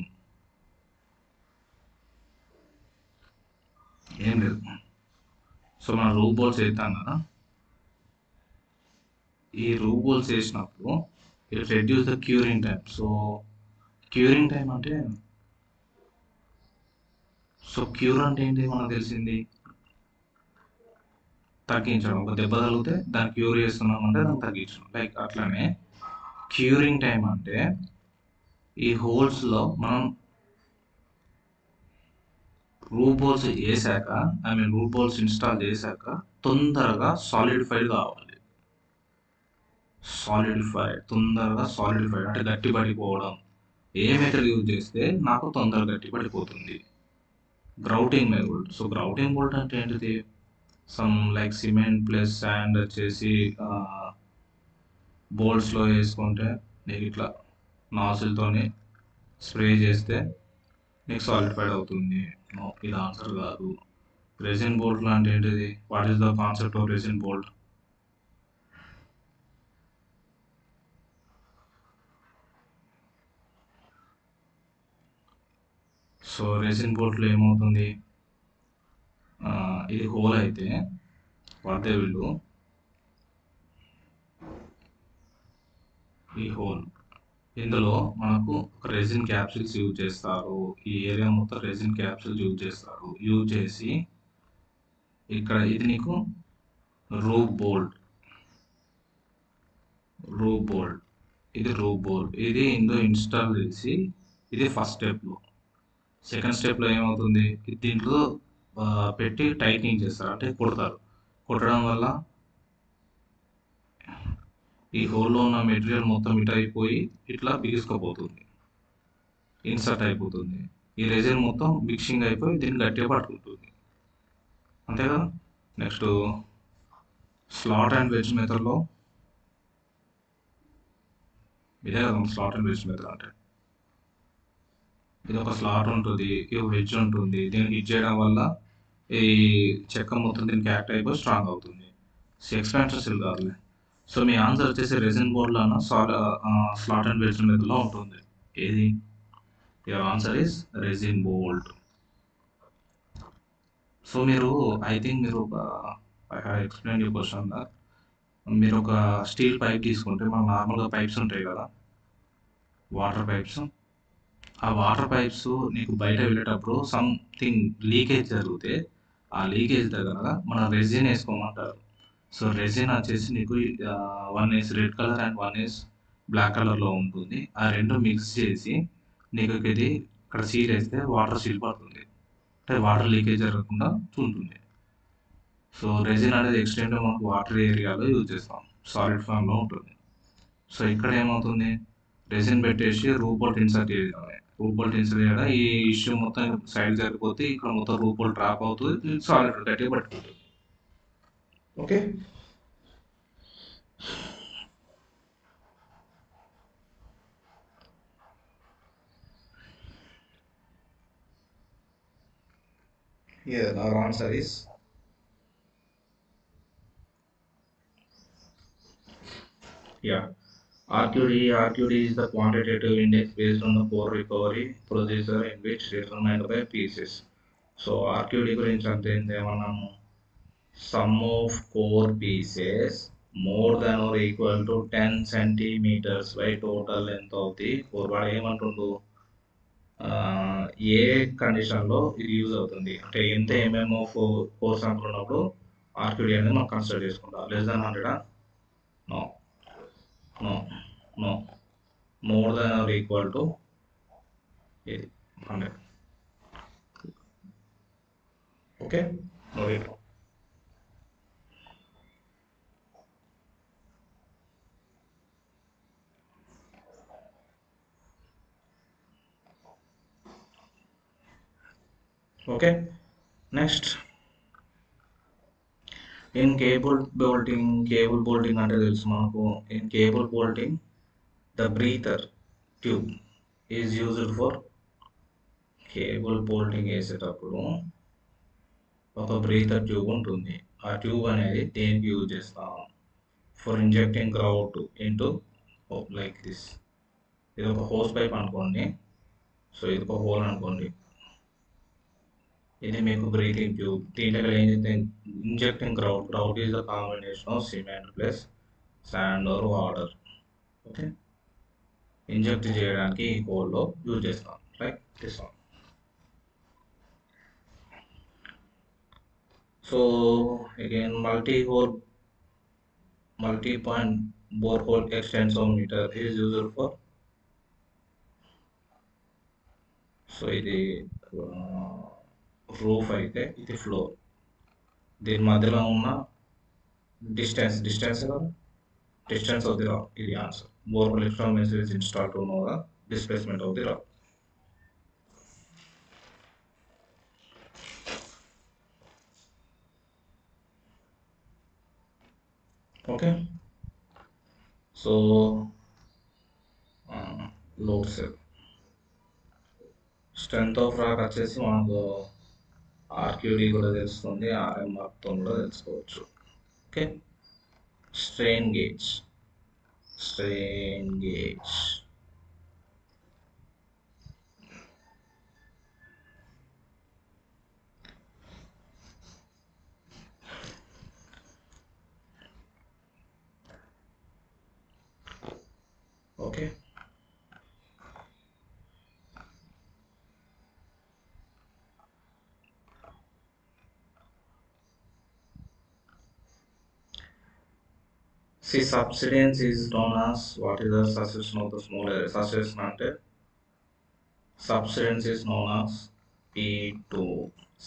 [SPEAKER 1] ఏం లేదు. So మన roof bolts వేస్తాం కదా, ఈ roof bolts వేసినప్పుడు it reduce the curing time. So curing time అంటే, so cure అంటే ఏంటి మనకు తెలిసింది, తగ్గించడం. ఒక దెబ్బ తగిలితే దాన్ని క్యూర్ చేస్తున్నాం అంటే దాన్ని తగ్గించడం. లైక్ అట్లనే క్యూరింగ్ టైం అంటే ఈ హోల్స్లో మనం రూఫ్ బోల్స్ వేసాక, ఐ మీన్ రూఫ్ బోల్స్ ఇన్స్టాల్ చేశాక తొందరగా సాలిడిఫైడ్ కావాలి. తొందరగా సాలిడిఫైడ్ అంటే గట్టి పడిపోవడం. ఏ మెథడ్ యూజ్ చేస్తే నాకు తొందరగా గట్టి పడిపోతుంది? Grouting method. So grouting bolt అంటే ఏంటిది, some like cement plus sand వచ్చేసి బోల్ట్స్లో వేసుకుంటే నీకు ఇట్లా నాసిల్తోని స్ప్రే చేస్తే నీకు సాలిడిఫైడ్ అవుతుంది. ఇది ఆన్సర్ కాదు. రెసిన్ బోల్ట్ అంటే ఏంటిది? What is the concept of resin bolt? So resin బోల్ట్లో ఏమవుతుంది, ఇది హోల్ అయితే వాడితే వీళ్ళు ఈ హోల్, ఇందులో మనకు ఒక రెసిన్ క్యాప్సిల్స్ యూజ్ చేస్తారు. ఈ ఏరియా మొత్తం రెసిన్ క్యాప్సిల్స్ యూజ్ చేస్తారు. యూజ్ చేసి ఇక్కడ ఇది నీకు రూఫ్ బోల్ట్, ఇది రూఫ్ బోల్ట్, ఇది ఇందులో ఇన్స్టాల్ చేసి, ఇది ఫస్ట్ స్టెప్లో. సెకండ్ స్టెప్లో ఏమవుతుంది, దీంట్లో పెట్టి టైట్నింగ్ చేస్తారు, అంటే కొడతారు. కొట్టడం వల్ల ఈ హోల్లో ఉన్న మెటీరియల్ మొత్తం ఇట్ అయిపోయి ఇట్లా బిగుసుకుపోతుంది, ఇన్సర్ట్ అయిపోతుంది. ఈ రెజిన్ మొత్తం మిక్సింగ్ అయిపోయి దీన్ని గట్టిగా పట్టుకుంటుంది, అంతే కదా. నెక్స్ట్ స్లాట్ అండ్ వెజ్ మెథడ్లో ఇదే కదా స్లాట్ అండ్ వెజ్ మెథడ్ అంటే. ఇది ఒక స్లాట్ ఉంటుంది, ఇది వెజ్ ఉంటుంది. దీన్ని హిట్ చేయడం వల్ల ఈ చెక్క మొత్తం దీనికి యాక్ట్ అయిపోయి స్ట్రాంగ్ అవుతుంది. ఎక్స్పాన్షన్ సెల్ కాదులే. సో మీ ఆన్సర్ వచ్చేసి రెసిన్ బోర్డ్లో స్లాట్ అండ్ వెజ్ మెథడ్లో ఉంటుంది. ఏది? Your answer is resin bolt. So మీరు ఐ థింక్ మీరు I have explain you question that మీరు ఒక స్టీల్ పైప్ తీసుకుంటే మన నార్మల్గా పైప్స్ ఉంటాయి కదా, వాటర్ పైప్స్. ఆ వాటర్ పైప్స్ నీకు బయట వెళ్ళేటప్పుడు సంథింగ్ లీకేజ్ జరిగితే ఆ లీకేజ్ దగ్గర మన రెజిన్ వేసుకోమంటారు. సో రెజిన్ వచ్చేసి నీకు 1 is red colour and 1 is black కలర్లో ఉంటుంది. ఆ రెండు మిక్స్ చేసి నీకు ఇది ఇక్కడ సీల్ వేస్తే వాటర్ సీల్ పడుతుంది, అంటే వాటర్ లీకేజ్ జరగకుండా ఉంటుంది. సో రెజిన్ అనేది ఎక్స్టెండ్గా మనకు వాటర్ ఏరియాలో యూజ్ చేస్తాం, సాలిడ్ ఫామ్లో ఉంటుంది. సో ఇక్కడ ఏమవుతుంది, రెజిన్ పెట్టేసి రూపోల్ట్ ఇన్సర్ట్ చేయడమే. రూపోల్ట్ ఇన్సర్ట్ చేయడం ఈ ఇష్యూ మొత్తం సైడ్ జరిగిపోతే ఇక్కడ మొత్తం రూపోల్ట్ ట్రాప్ అవుతుంది, సాలిడ్ గట్టిగా పట్టుకుంటుంది. Okay. Here our answer is RQD is the quantitative index based on the core recovery procedure in which determined by pieces. So RQD గురించి అంటే ఏమన్నాము, sum of core pieces more than or equal to 10 centimeters by total length of the core. వాడు ఏమంటుండు, ఏ కండిషన్లో ఇది use అవుతుంది అంటే ఎంత MM core sample ఉన్నప్పుడు ఆర్క్యూడీ అనేది మనం కన్సిడర్ చేసుకుంటాం. Less than 100 no no no more than or equal to ఇది 100. Okay, okay. Next in cable bolting అంటే తెలుసు మనకు. In cable bolting the breather tube is used for, cable bolting వేసేటప్పుడు ఒక బ్రీతర్ ట్యూబ్ ఉంటుంది. ఆ ట్యూబ్ అనేది దేనికి యూజ్ చేస్తాం, for injecting grout into like this. ఇది ఒక హోస్ పైప్ అనుకోండి, సో ఇది ఒక హోల్ అనుకోండి, ఇది మీకు బ్రీతింగ్ ట్యూబ్. దీంట్లో ఏం చేస్తే injecting grout is the combination of cement plus sand or water. Okay, inject చేయడానికి ఈ హోల్లో యూజ్ చేస్తాం, like this one. So again multi-point borehole extensometer is used for, సో ఇది రూఫ్ అయితే ఇది ఫ్లోర్, దీని మధ్యలో ఉన్న డిస్టెన్స్ ఆఫ్ ది రాక్, ఇది answer. borehole extensometer is installed to know the displacement of the rock. Okay, so load cell strength of rock వచ్చేసి మనకు ఆర్క్యూడీ కూడా తెలుస్తుంది, ఆర్ఎం మొత్తం కూడా తెలుసుకోవచ్చు. Okay, strain gauge okay. See, subsidence is known as, what is the succession of the small area? Succession అంటే subsidence is known as P2,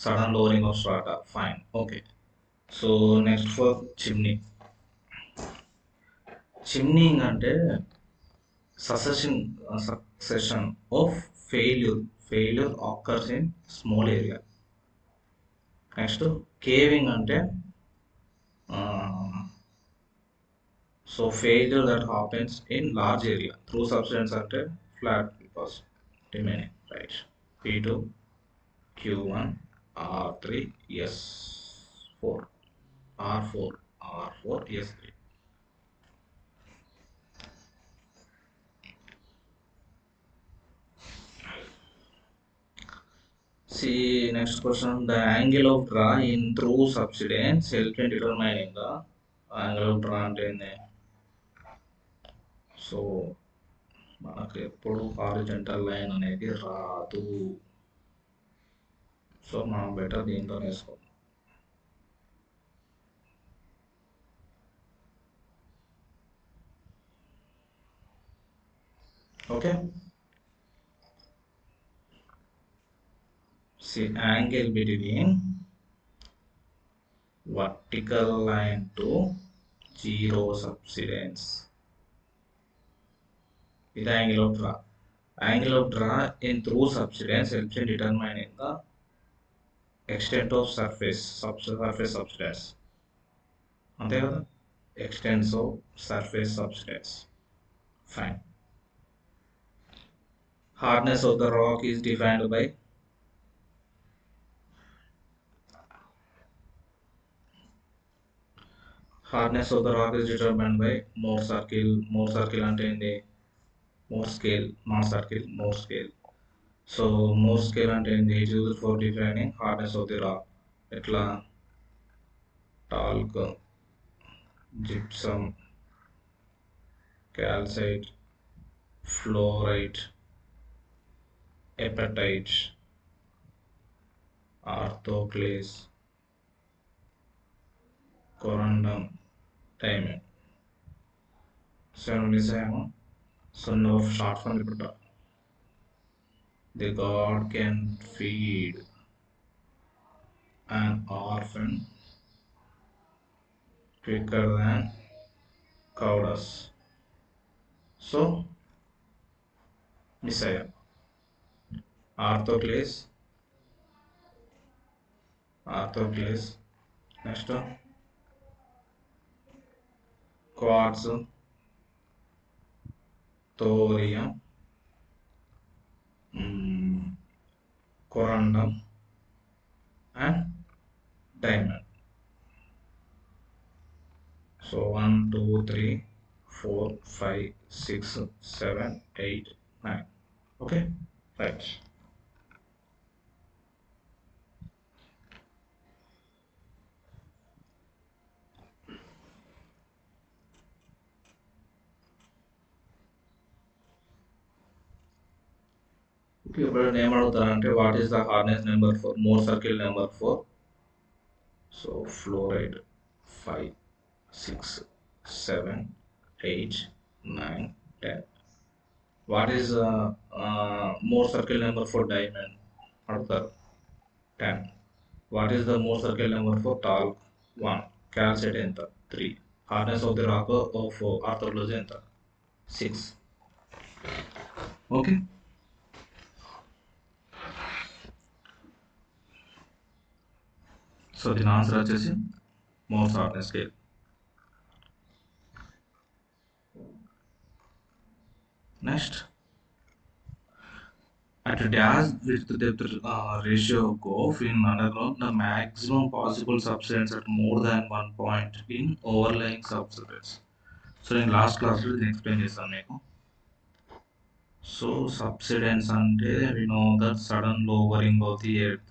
[SPEAKER 1] sudden lowering of strata. Fine, okay. So next for chimneying అంటే succession of failure occurs in small area. Next caving అంటే so failure that happens in large area through subsidence అంటే flat because remaining, right? P2 Q1 R3 S4 R4 S3. See next question, the angle of draw in through subsidence help in determining the angle of draw అంటే ఏంది. So మనకు ఎప్పుడు horizontal line అనేది రాదు, so మనం better దీంతో వేసుకోం. Okay, see angle between vertical line to zero subsidence. With the angle of draw. Angle of draw in through subsidence helps in determining the extent of surface subsidence. అంతే కదా, extents of surface subsidence. Fine. Hardness of the rock is defined by hardness of the rock is determined by Mohr circle. Mohr circle అంటే ఏంటి? Mohr scale, not circle, Mohr scale. So Mohr scale అంటే ఏంటి? It is used for defining hardness of the rock. ఎట్లా? Talc, gypsum, calcite, fluorite, apatite, orthoclase, corundum, diamond. So no short form repeater. The god can feed an orphan quicker than cow does. So Messiah. Orthoclase. Next quartz, thorium, corundum, and diamond. So 1, 2, 3, 4, 5, 6, 7, 8, 9. Okay, right. ఇప్పుడు ఏం అడుగుతారంటే what is the hardness number for Mohr circle number 4. So fluoride 5, 6, 7, 8, 9, 10. What is Mohr circle number for diamond అడుగుతారు, 10. What is the Mohr circle number for talc? 1. Calcite ఎంత? 3. Hardness of the rock of orthoclase ఎంత? 6. Okay. So దీని answer వచ్చేసి Mohr's hardness scale. Next, at dash width depth ratio of GOF in underground, the maximum possible subsidence at more than 1 point in overlying subsidence. So in last class we explain చేస్తాను మీకు. So subsidence అంటే we know that sudden lowering of the earth.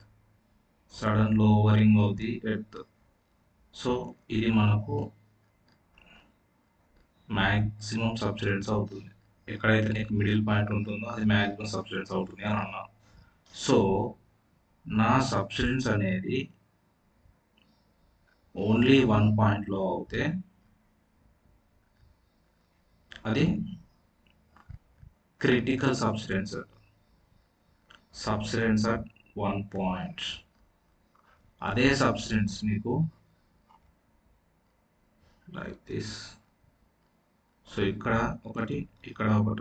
[SPEAKER 1] So ఇది మనకు maximum subsidence అవుతుంది. ఎక్కడైతే నీకు middle point ఉంటుందో అది మ్యాక్సిమం సబ్సిడెన్స్ అవుతుంది అని అన్నా. సో నా సబ్సిడెన్స్ అనేది ఓన్లీ 1 పాయింట్లో అవుతే అది క్రిటికల్ సబ్సిడెన్స్ అట్ 1 పాయింట్. అదే సబ్సిడెన్స్ నీకు లైక్ దిస్. సో ఇక్కడ ఒకటి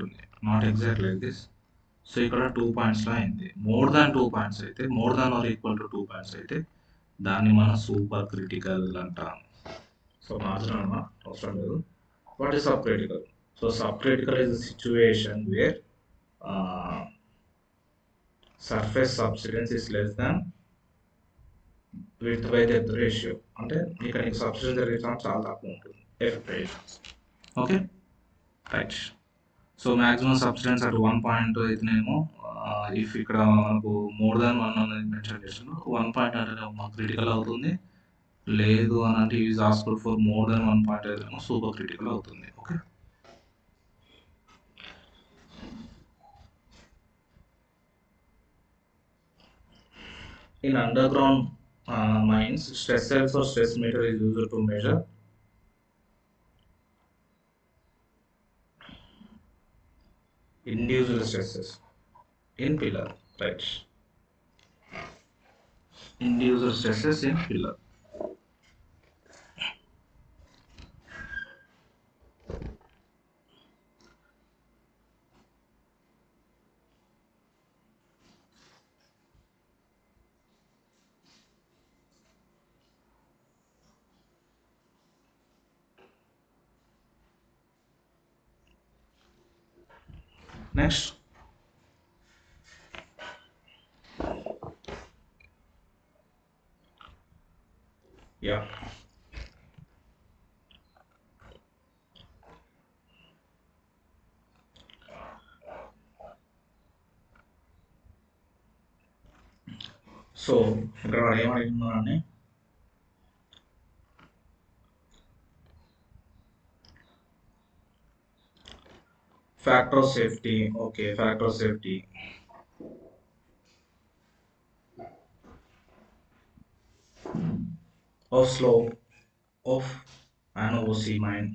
[SPEAKER 1] ఉంది, not exact like this. So ఇక్కడ 2 పాయింట్స్లో అయింది. మోర్ దాన్ 2 పాయింట్స్ అయితే, more than or equal to 2 points అయితే దాన్ని మనం సూపర్ క్రిటికల్ అంటాం. సో మార్జిన్ అవసరం లేదు. What is sub critical? So sub critical is a situation where surface subsidence is less than width by depth ratio. అంటే ఇక్కడ నీకు సబ్సిడెన్స్ రేట్ చాలా తక్కువ ఉంటుంది. Okay, right. So maximum subsidence at 1 point అయితేనేమో, if ఇక్కడ మనకు మోర్ దాన్ 1 అనేది మెన్షన్ చేస్తున్నాం, 1 పాయింట్ అంటే మాకు క్రిటికల్ అవుతుంది. లేదు అని అంటే is asked for more than 1 point అయితేనేమో సూపర్ క్రిటికల్ అవుతుంది. Okay. In underground mines, stress cells or stress meter is used to measure induced stresses in pillar, right? Induced stresses in pillar. Next, yeah. So ఇక్కడ వాడు ఏమడిగినారని factor of safety. Okay, factor of safety. Of slope of an OC mine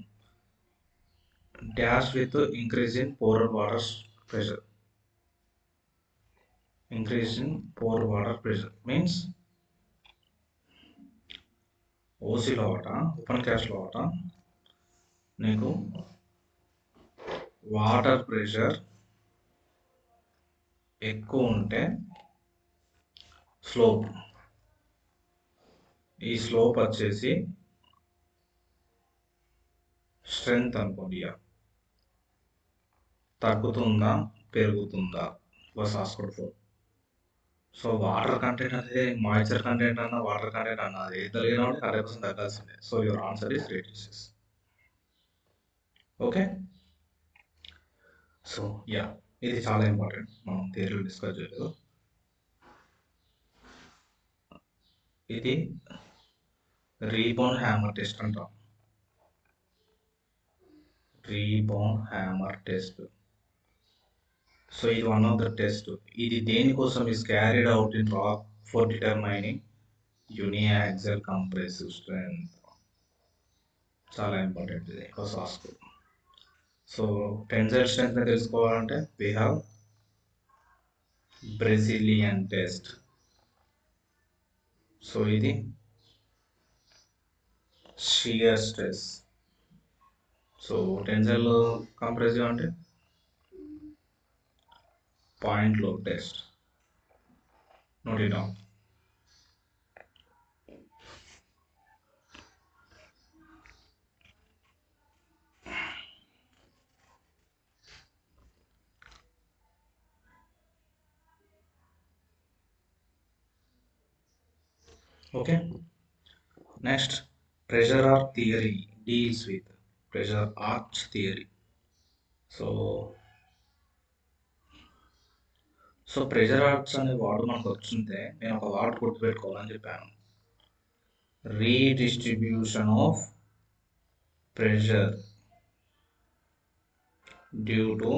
[SPEAKER 1] dash with increase in pore water pressure. Increase in pore water pressure means ఓసీలో అట open క్యాస్ట్లో అట నీకు water pressure ఎక్కువ ఉంటే slope, ఈ slope వచ్చేసి strength అనుకోండి, తగ్గుతుందా పెరుగుతుందా బస్ హాస్పిటల్. సో వాటర్ కంటెంట్ అనేది మాయిశ్చర్ కంటెంట్ అన్న వాటర్ కంటెంట్ అన్న అది తెలియదు 100% తగ్గాల్సిందే. So your answer is radiuses. Okay, so ya ఇది చాలా ఇంపార్టెంట్, మనం థియరీలో డిస్కస్ చేయలేదు. ఇది రీబౌండ్ హ్యామర్ టెస్ట్ అంటాం. Rebound hammer test. సో ఇది వన్ ఆఫ్ ద టెస్ట్. ఇది దేనికోసం is carried out in rock for determining uniaxial compressive strength. చాలా ఇంపార్టెంట్ ఇది రాసుకో. సో టెన్సైల్ స్ట్రెంగ్త్ తెలుసుకోవాలంటే we have Brazilian test. So ఇది shear stress. So tensile compressive అంటే point load test. Note it down. Okay, next, pressure arch theory deals with pressure arch theory. So pressure arch అనే వాడు మనకు వచ్చిందే, నేను ఒక word గుర్తుపెట్టుకోవాలని చెప్పాను. Redistribution of pressure due to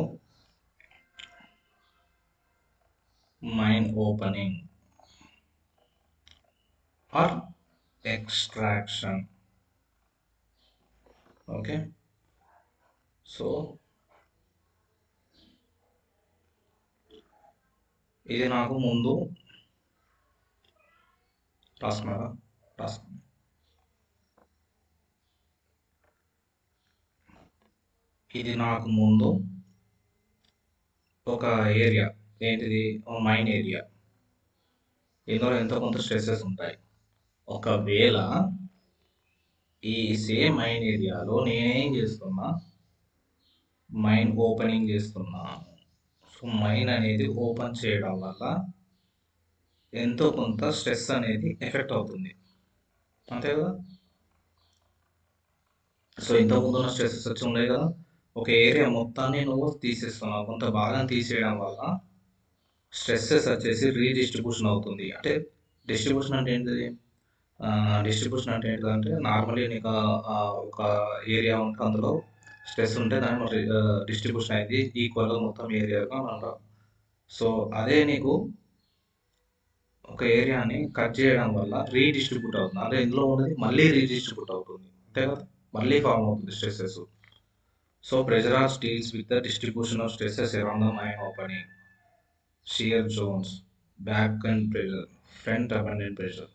[SPEAKER 1] mine opening or extraction. Okay, so ఇది నాకు ముందు రాసుకున్నారా? ఇది నాకు ముందు ఒక ఏరియా, ఏంటిది మైన్ ఏరియా, ఇందులో ఎంతో కొంత స్ట్రెసెస్ ఉంటాయి. ఒకవేళ ఈ సేమ్ మైన్ ఏరియాలో నేనేం చేస్తున్నా, మైన్ ఓపెనింగ్ చేస్తున్నాను. సో మైన్ అనేది ఓపెన్ చేయడం వల్ల ఎంతో కొంత స్ట్రెస్ అనేది ఎఫెక్ట్ అవుతుంది, అంతే కదా. సో ఇంతకుముందు ఉన్న స్ట్రెసెస్ వచ్చి ఉన్నాయి కదా, ఒక ఏరియా మొత్తాన్ని నువ్వు తీసేస్తున్నావు, కొంత భాగం తీసేయడం వల్ల స్ట్రెస్సెస్ వచ్చేసి రీడిస్ట్రిబ్యూషన్ అవుతుంది. అంటే డిస్ట్రిబ్యూషన్ అంటే ఏంటిది? డిస్ట్రిబ్యూషన్ అంటే ఏంటంటే నార్మల్లీ నీకు ఒక ఏరియా ఉంటే అందులో స్ట్రెస్ ఉంటే దాన్ని మరి డిస్ట్రిబ్యూషన్ అయింది ఈక్వల్గా మొత్తం ఏరియాగా అంటాం. సో అదే నీకు ఒక ఏరియాని కట్ చేయడం వల్ల రీడిస్ట్రిబ్యూట్ అవుతుంది, అంటే ఇందులో ఉన్నది మళ్ళీ రీడిస్ట్రిబ్యూట్ అవుతుంది, అంతే కదా, మళ్ళీ ఫామ్ అవుతుంది stresses. So pressure arch deals with the distribution of stresses around the mine opening, shear zones, back and pressure, front abundant pressure.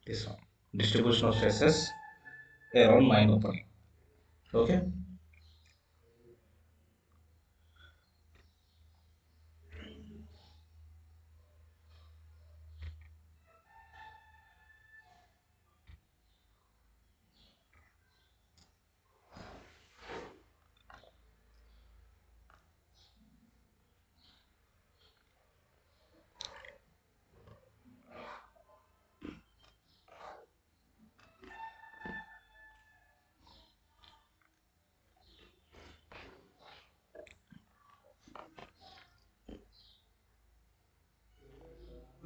[SPEAKER 1] This one. Distribution of stresses around mind opening. Okay.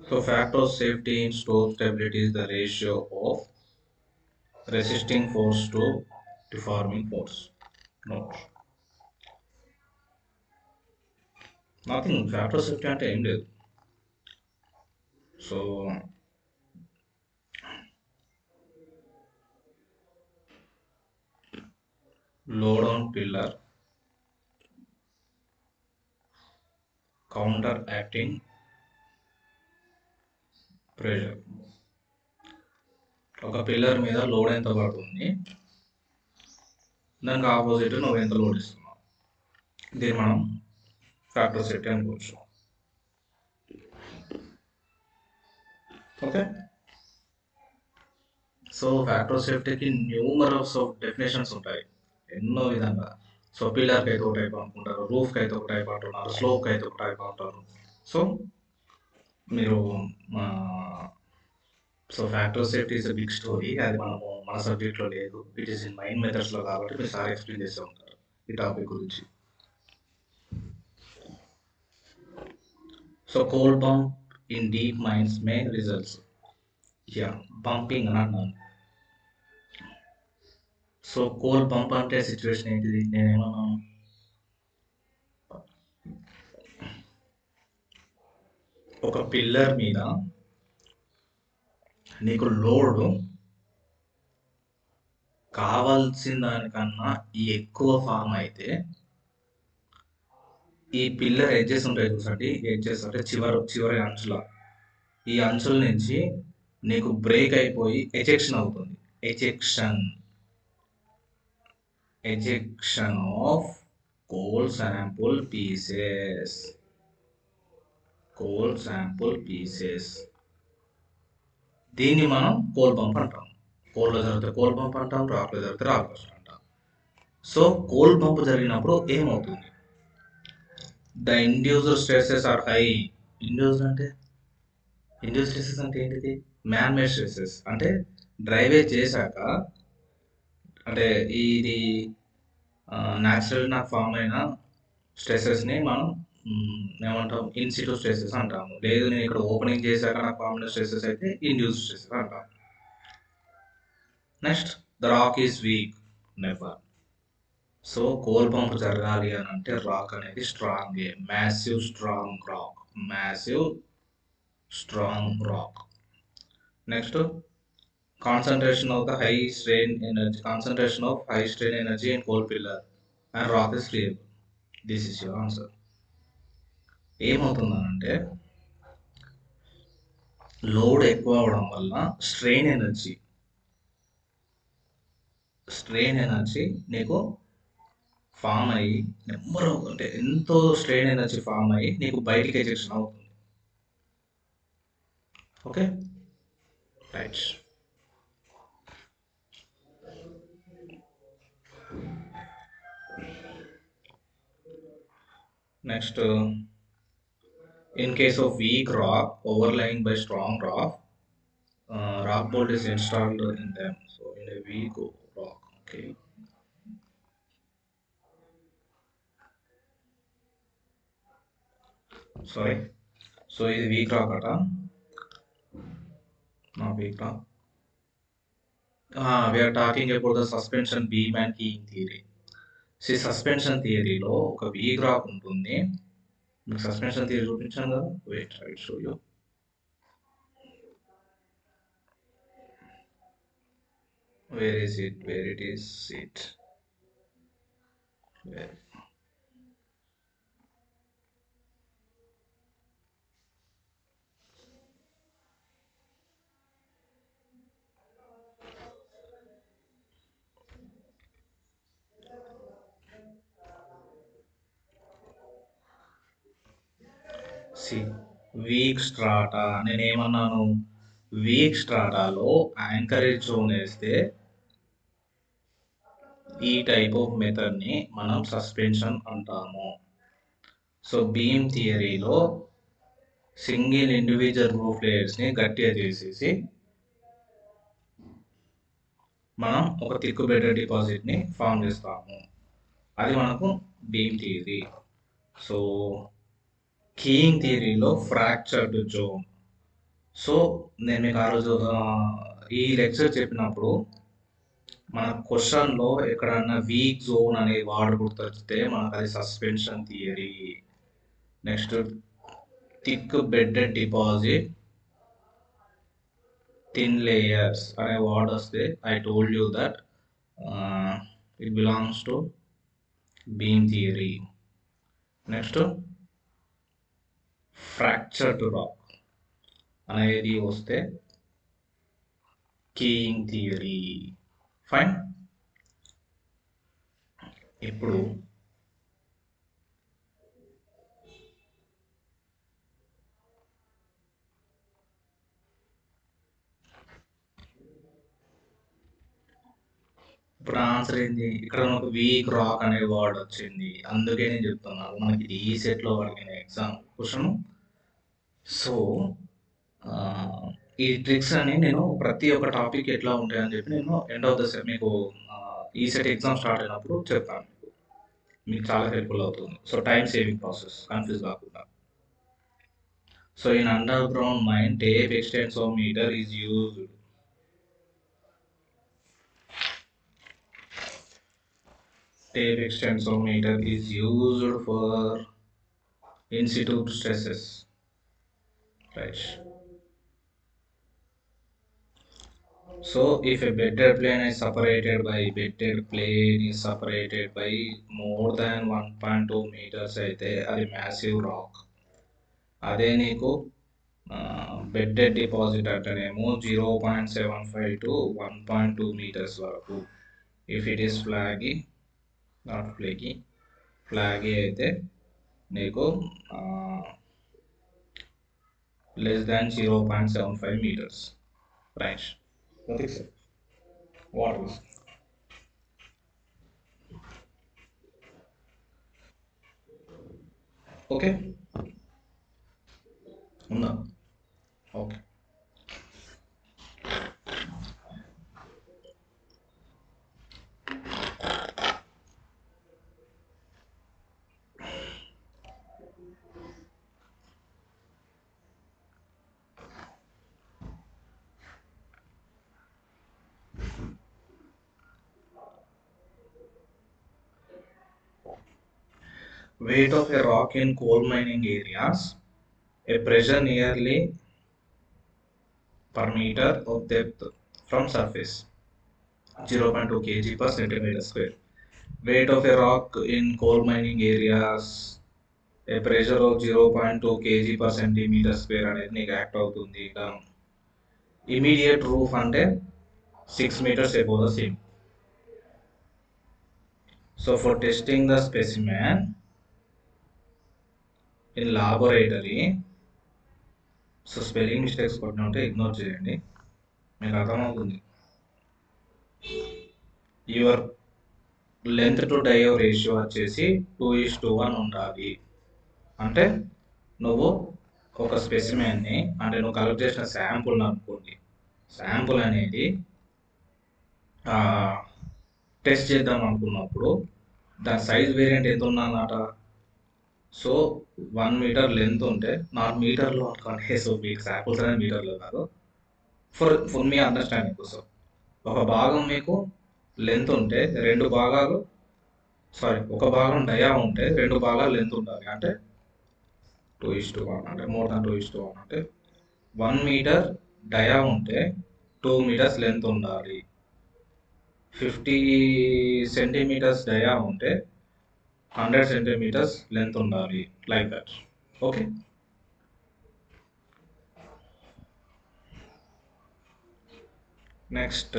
[SPEAKER 1] So factor of safety in store stability is the ratio of resisting force to deforming force. No, nothing. Factor of safety అంటే ఏం లేదు. So load on pillar, counteracting pressure. ఒక pillar మీద load ఎంత పడుతుంది, దానికి opposite నువ్వు ఎంత లోడ్ ఇస్తున్నావు, దీన్ని మనం ఫ్యాక్టర్ సేఫ్టీ అనుకోవచ్చు. ఓకే. సో ఫ్యాక్టర్ సేఫ్టీకి న్యూమరస్ ఆఫ్ డెఫినేషన్స్ ఉంటాయి, ఎన్నో విధంగా. సో పిల్లర్కి అయితే ఒక టైప్ అనుకుంటారు, రూఫ్కి అయితే ఒక టైప్ అంటున్నారు, స్లోప్కి అయితే ఒక టైప్ అంటారు. సో మీరు so factor safety is big story, అది మనము మన సబ్జెక్ట్లో లేదు, ఇట్ ఈస్ ఇన్ మైండ్ మెథడ్స్లో కాబట్టి మీరు సార్ ఎక్స్ప్లెయిన్ చేస్తూ ఉంటారు ఈ టాపిక్ గురించి. So coal pump in deep mines may results, yeah pumping అని అన్నాను. సో కోల్ పంప్ అంటే సిచ్యువేషన్ ఏంటిది, నేనేమన్నాను, ఒక పిల్లర్ మీద నీకు లోడ్ కావాల్సిన దానికన్నా ఎక్కువ ఫామ్ అయితే ఈ పిల్లర్ ఎడ్జెస్ ఉంటాయి చూసండి, ఎడ్జెస్ అంటే చివరి అంచుల, ఈ అంచుల నుంచి నీకు బ్రేక్ అయిపోయి ఎజెక్షన్ అవుతుంది. Ejection of coal sample pieces, దీన్ని మనం కోల్ పంప్ అంటాం. కోల్లో జరిగితే కోల్ పంప్ అంటాం, రాక్లో జరిగితే రాక్ బస్ట్ అంటాం. సో కోల్ పంప్ జరిగినప్పుడు ఏమవుతుంది, the induced stresses are high. Induced stresses అంటే ఏంటిది, మ్యాన్ మేడ్ స్ట్రెసెస్. అంటే డ్రైవేజ్ చేశాక, అంటే ఇది న్యాచురల్ నాకు ఫామ్ అయిన స్ట్రెసెస్ని మనం ఏమంటాం, ఇన్సిటూ స్ట్రెసెస్ అంటాము. లేదు నేను ఇక్కడ ఓపెనింగ్ చేశాక నాకు ఫామ్ అయిన స్ట్రెసెస్ అయితే ఇండ్యూస్డ్ స్ట్రెసెస్ అంటాం. Next, the rock is week, never. So coal pump జరగాలి అని అంటే రాక్ అనేది strong, massive strong rock. Next, concentration of high strain energy in coal pillar and rock is stable. This is your answer. ఏమవుతుందనంటే load ఎక్కువ అవడం వల్ల strain energy నీకు form అయ్యి అంటే ఎంతో స్ట్రెయిన్ ఎనర్జీ ఫామ్ అయ్యి నీకు బయటికి ఎజెక్షన్ అవుతుంది. Okay, right. Next, in case of weak rock overlying by strong rock, rock bolt is installed in them. So in a weak rock, okay. Sorry. So ఇది weak rock అట, not weak rock. We are talking about the suspension beam and keying theory. See, suspension థియరీలో ఒక weak rock ఉంటుంది. మీకు suspension theory చూపించాను కదా, wait I will show you. Where is it? Where it is it? Where? See weak strata నేనేమన్నాను, weak స్ట్రాటాలో anchorage zone వేస్తే ఈ టైప్ ఆఫ్ మెథడ్ని మనం సస్పెన్షన్ అంటాము. సో బీమ్ థియరీలో సింగిల్ ఇండివిజువల్ రూఫ్ లేయర్స్ని గట్టిగా చేసేసి మనం ఒక థిక్ బెడెడ్ డిపాజిట్ని ఫామ్ చేస్తాము. అది మనకు బీమ్ థియరీ. సో కీయింగ్ థియరీలో ఫ్రాక్చర్డ్ జోన్. సో నేను మీకు ఆ రోజు ఈ లెక్చర్ చెప్పినప్పుడు మన క్వశ్చన్లో ఎక్కడన్నా వీక్ జోన్ అనే వాడు గుర్తొచ్చితే మనకు అది suspension theory. Next thick bedded deposit thin layers అనే వర్డ్ వస్తే I told you that it belongs to beam theory. Next fractured rock అనేది వస్తే కీయింగ్ థియరీ. ఫైన్. ఇప్పుడు ఆన్సర్ ఏంది, ఇక్కడ మనకు వీక్ రాక్ అనే వర్డ్ వచ్చింది, అందుకే నేను చెప్తున్నాను మనకి ఈ సెట్లో అడిగిన ఎగ్జామ్ క్వశ్చన్. సో ఈ ట్రిక్స్ అని నేను ప్రతి ఒక్క టాపిక్ ఎట్లా ఉంటాయని చెప్పి నేను ఎండ్ ఆఫ్ ద సెట్ మీకు ఈ సెట్ ఎగ్జామ్ స్టార్ట్ అయినప్పుడు చెప్తాను. మీకు చాలా హెల్ప్ఫుల్ అవుతుంది. So time saving process, confuse కాకుండా. So in underground mine tape extensometer is used. Tape extensometer is used for in situ stresses, right? So if a bedded plane is separated by more than 1.2 meters అయితే అది massive rock. అదే నీకు bedded deposit అంటేనేమో 0.75 to 1.2 meters వరకు. If it is flaggy, not flaky, flaggy అయితే నీకు less than 0.75 meters, right? What is okay? No. Okay. Weight of a rock in coal mining areas, a pressure nearly per meter of depth from surface, 0.2 kg per centimeter square. Weight of a rock in coal mining areas, a pressure of 0.2 kg per centimeter square అనేది నీకు act అవుతుంది. Immediate roof అంటే 6 meters above the sea. So for testing the specimen in laboratory, so spelling mistakes కొట్టిన ఉంటే ignore చేయండి, మీకు అర్థమవుతుంది. Your length to డయో ratio వచ్చేసి 2:1 ఉండాలి. అంటే నువ్వు ఒక స్పెసిమెన్ని, అంటే నువ్వు కలెక్ట్ చేసిన శాంపుల్ అనుకోండి, శాంపుల్ అనేది టెస్ట్ చేద్దాం అనుకున్నప్పుడు దాని సైజ్ వేరియంట్ ఎంత ఉందన్నమాట. సో 1 meter లెంత్ ఉంటే, నాట్ మీటర్లో అనుకోండి, సో మీకు శాంపుల్స్ అనేది మీటర్లో కాదు, ఫర్ మీ అండర్స్టాండింగ్ కోసం. ఒక భాగం మీకు లెంత్ ఉంటే ఒక భాగం డయా ఉంటే 2 భాగాలు లెంత్ ఉండాలి. అంటే 2:1, అంటే మోర్ దాన్ 2:1, అంటే 1 meter డయా ఉంటే 2 meters లెంత్ ఉండాలి. 50 centimeters డయా ఉంటే 100 centimeters లెంత్ ఉండాలి, like that. Okay. Next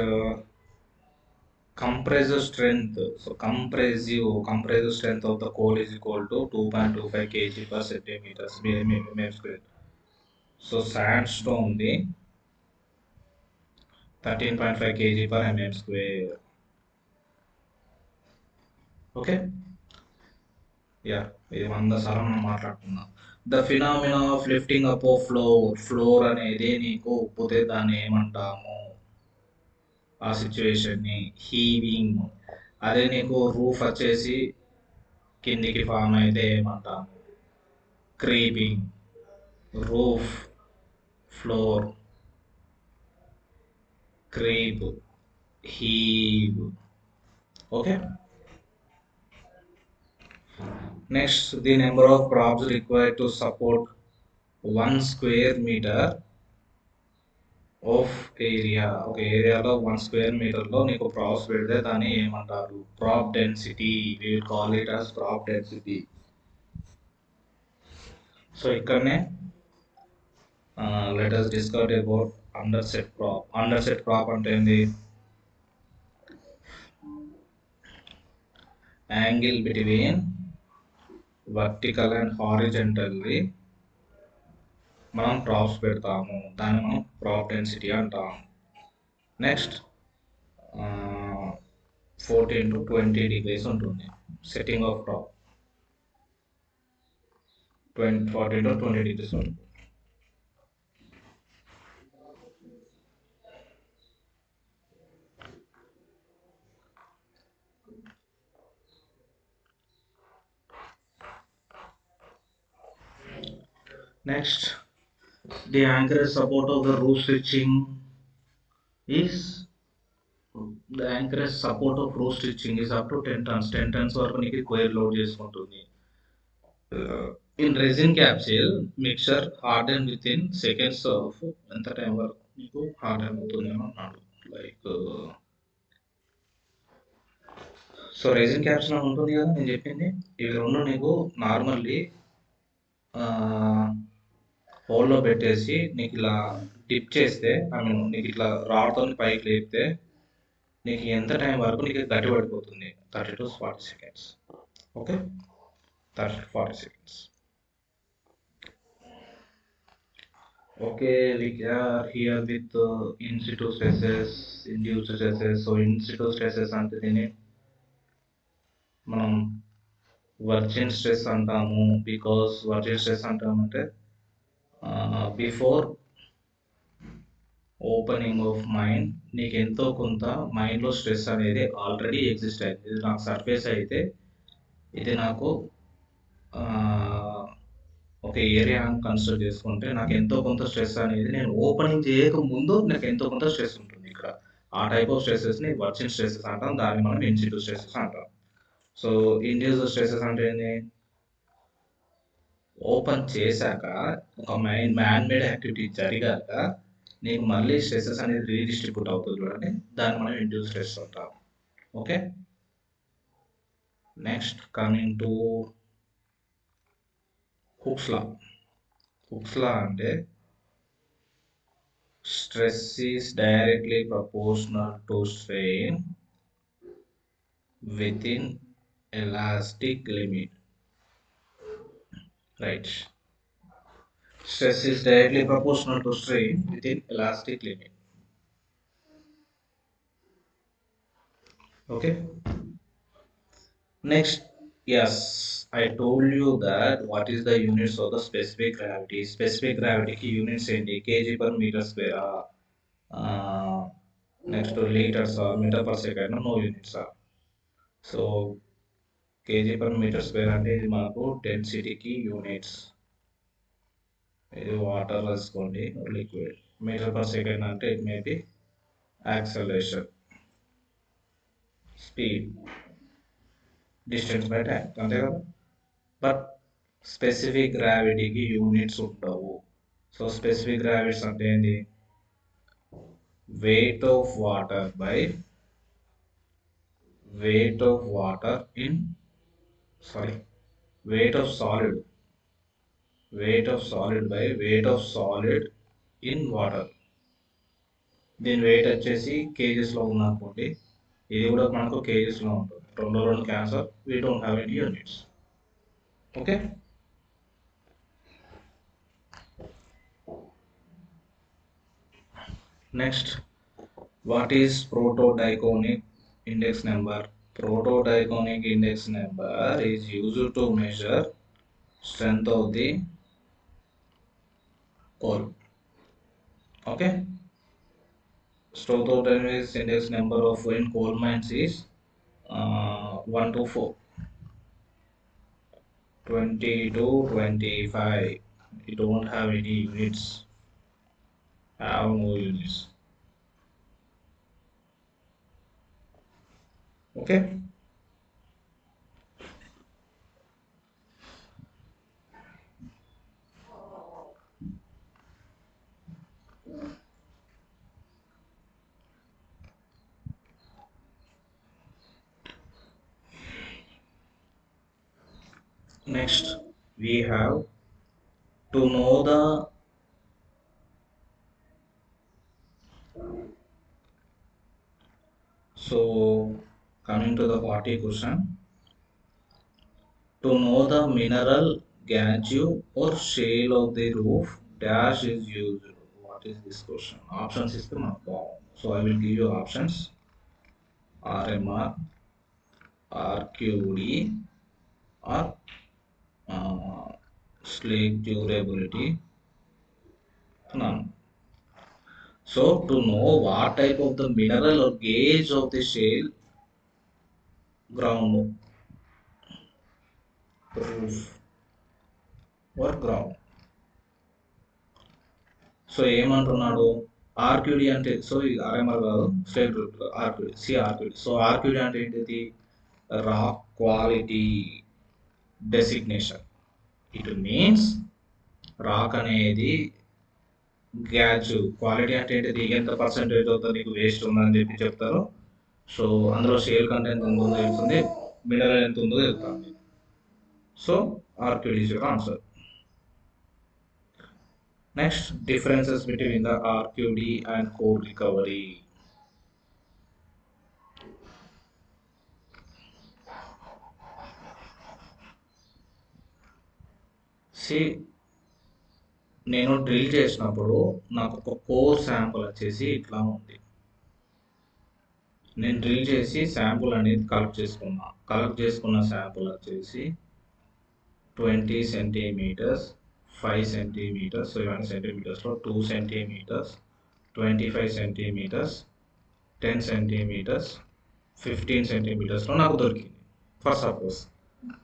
[SPEAKER 1] compressive strength. So compressive strength of the coal is equal to 2.25 kg per centimeters mm square. So sandstone the 13.5 kg per mm square. Okay. Yeah, ఇది 100 సార్లు మనం మాట్లాడుకుందాం. The phenomena of lifting up of floor అనేది నీకు ఉప్పితే దాన్ని ఏమంటాము? ఆ సిచ్యువేషన్ని హీవింగ్. అదే నీకు రూఫ్ వచ్చేసి కిందికి ఫామ్ అయితే ఏమంటాము? Creeping. Roof, floor, creep, heave. Okay. Next, the number of props required to support 1 square meter ఆఫ్ ఏరియా. ఒక ఏరియాలో 1 square meterలో నీకు ప్రాప్స్ పెడితే దాన్ని ఏమంటారు? Prop density. We will call it as prop density. So ఇక్కడనే let us discuss about underset prop. Underset prop అంటే ఏంది? Angle between vertical and horizontally మనం ప్రాప్స్ పెడతాము, దాన్ని మనం ప్రాప్ డెన్సిటీ అంటాము. నెక్స్ట్ 14 to 20 degrees ఉంటుంది setting of prop. 14 to 20 degrees ఉంటుంది. Next, the anchorage support of the roof stitching is up to 10 tons. 10 tons వరకు నీకు కోయిర్ లోడ్ చేసుకుంటుంది. In resin capsule mixture harden with in seconds of ఎంత time వరకు నీకు harden అవుతుంది అని అన్నాడు. లైక్ సో రెసిన్ క్యాప్సిల్ ఉంటుంది కదా నేను చెప్పింది. ఇవి రెండు నీకు నార్మల్లీ హోల్లో పెట్టేసి నీకు ఇలా డిప్ చేస్తే, ఐ మీన్ నీకు ఇట్లా రాడ్తో పైకి లేపితే నీకు ఎంత టైం వరకు నీకు గట్టి పడిపోతుంది? 30 to 40 seconds. Okay, 30 to 40 seconds. Okay, we are here with in situ stresses, induced stresses. So in situ stresses అంటే దీన్ని మనం వర్జిన్ స్ట్రెస్ అంటాము. బికాస్ వర్జిన్ స్ట్రెస్ అంటామంటే బిఫోర్ ఓపెనింగ్ ఆఫ్ మైండ్ నీకు ఎంతో కొంత మైండ్లో స్ట్రెస్ అనేది ఆల్రెడీ ఎగ్జిస్ట్ అయింది. ఇది నాకు సర్ఫేస్ అయితే ఇది నాకు ఒక ఏరియా కన్సిడర్ చేసుకుంటే నాకు ఎంతో కొంత స్ట్రెస్ అనేది నేను ఓపెనింగ్ చేయక ముందు నాకు ఎంతో కొంత స్ట్రెస్ ఉంటుంది ఇక్కడ. ఆ టైప్ ఆఫ్ స్ట్రెసెస్ని వర్జిన్ స్ట్రెసెస్ అంటాం, దాన్ని మనం ఇన్సిట్యూ స్ట్రెసెస్ అంటాం. సో ఇండ్యూస్ స్ట్రెసెస్ అంటే ఏంటి? ఓపెన్ చేశాక ఒక మ్యాన్ మేడ్ యాక్టివిటీ జరిగాక నీకు మళ్ళీ స్ట్రెసెస్ అనేది రీడిస్ట్రిబ్యూట్ అవుతుంది చూడండి, దాన్ని మనం ఇండ్యూస్ స్ట్రెస్ అంటాం. Okay. Next coming to Hooke's law. Hooke's law అంటే stress is directly proportional to strain within elastic limit. Right. Stress is directly proportional to strain within elastic limit. Okay. Next, yes, I told you that what is the units of the specific gravity. Specific gravity ki units ఏంటి? kg per meter square. Next to liters or meter per second, no units are. So kg per meter square అంటే ఇది మనకు density కి units. ఇది water రాసుకోండి, liquid. Metre per second అంటే it may be acceleration, speed, distance by time, అంతే కదా. But specific గ్రావిటీకి units ఉండవు. సో స్పెసిఫిక్ గ్రావిటీస్ అంటే ఏంటి? Weight of water by weight of water in weight of solid, weight of solid by weight of solid in water. దీని wait వచ్చేసి కేజెస్లో ఉందనుకోండి, ఇది కూడా మనకు కేజీస్లో ఉంటుంది. 2 cancer, we don't have any units. Okay. Next, what is protodiconic index number? Protodiconic index number is used to measure strength of the coal. Okay. Protodiconic index number of in coal mines is 1 to 4, 20 to 25. You don't have any units. Have no units. Okay. Next, we have to know the coming to the 40 question. To know the mineral gauge or shale of the roof, dash is used. What is this question? Options is the mark. So I will give you options: RMR, RQD, or slag durability. None. So to know what type of the mineral or gauge of the shale, ground, roof, or ground. So ఏమంటున్నాడు, ఆర్క్యూడి అంటే, so RMR కాదు, state ఆర్క్యూడి, ఆర్క్యూడి. So ఆర్క్యూడి అంటే ఏంటిది? Rock quality designation. It means rock అనేది gauge quality అంటే ఏంటిది? ఎంత percentage అవుతుంది నీకు వేస్ట్ ఉందని చెప్పి చెప్తారు. సో అందులో షేల్ కంటెంట్ ఎంత ఉందో తెలుస్తుంది, మినరల్ ఎంత ఉందో తెలుస్తుంది. So RQD is your answer. Next, differences between the RQD and core recovery. See, నేను డ్రిల్ చేసినప్పుడు నాకు ఒక కోర్ శాంపుల్ వచ్చేసి ఇట్లా ఉంది. నేను డ్రిల్ చేసి శాంపుల్ అనేది కలెక్ట్ చేసుకున్న శాంపుల్ వచ్చేసి 20 సెంటీమీటర్స్, 5 సెంటీమీటర్స్, సో ఇవన్నీ సెంటీమీటర్స్లో 2 సెంటీమీటర్స్, 25 సెంటీమీటర్స్, 10 సెంటీమీటర్స్, 15 సెంటీమీటర్స్లో నాకు దొరికింది ఫర్ సపోజ్.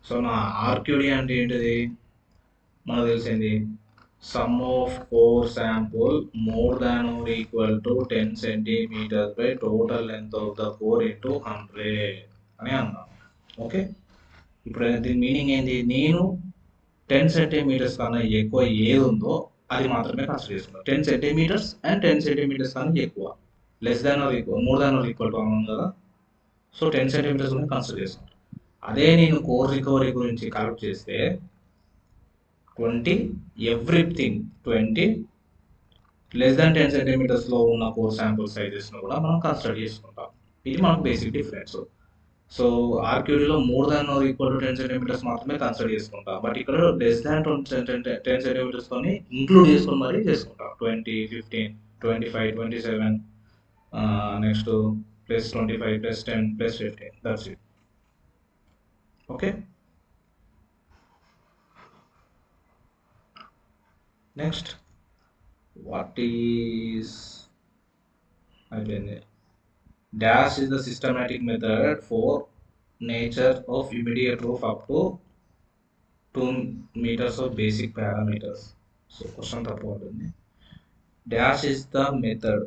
[SPEAKER 1] సో నా ఆర్క్యూడి అంటే ఏంటిది? మనకు తెలిసింది, sum of core sample more than or equal to 10 centimetres by total length of the core into 100 అని అన్నాం. ఓకే. ఇప్పుడు దీని మీనింగ్ ఏంది? నేను 10 సెంటీమీటర్స్ కన్నా ఎక్కువ ఏది ఉందో అది మాత్రమే కన్సిడర్ చేసుకున్నాను. 10 సెంటీమీటర్స్ అండ్ 10 సెంటీమీటర్స్ కన్నా ఎక్కువ, less than or equal, more than or equal to అన్నాం కదా. సో 10 సెంటీమీటర్స్ కన్సిడర్ చేసుకుంటాను. అదే నేను కోర్ రికవరీ గురించి కలెక్ట్ చేస్తే 20 ఎవ్రీథింగ్ 20 లెస్ దాన్ 10 సెంటీమీటర్స్లో ఉన్న కోర్ శాంపుల్ సైజెస్ను కూడా మనం కన్సిడర్ చేసుకుంటాం. ఇది మనకు బేసిక్ డిఫరెన్స్. సో ఆర్క్యూడీలో more than or equal to 10 centimetres మాత్రమే కన్సిడర్ చేసుకుంటాం. బట్ ఇక్కడ లెస్ దాన్ 10 సెంటీమీటర్స్తోని ఇంక్లూడ్ చేసుకొని మరీ చేసుకుంటాం. 20, 15, 25, 27, next plus 25, plus 10, plus 15. That's it. Okay. Next, what is dash is the systematic method for nature of immediate roof up to 2 meters of basic parameters. So question తప్పు ఉంటుంది. Dash is the method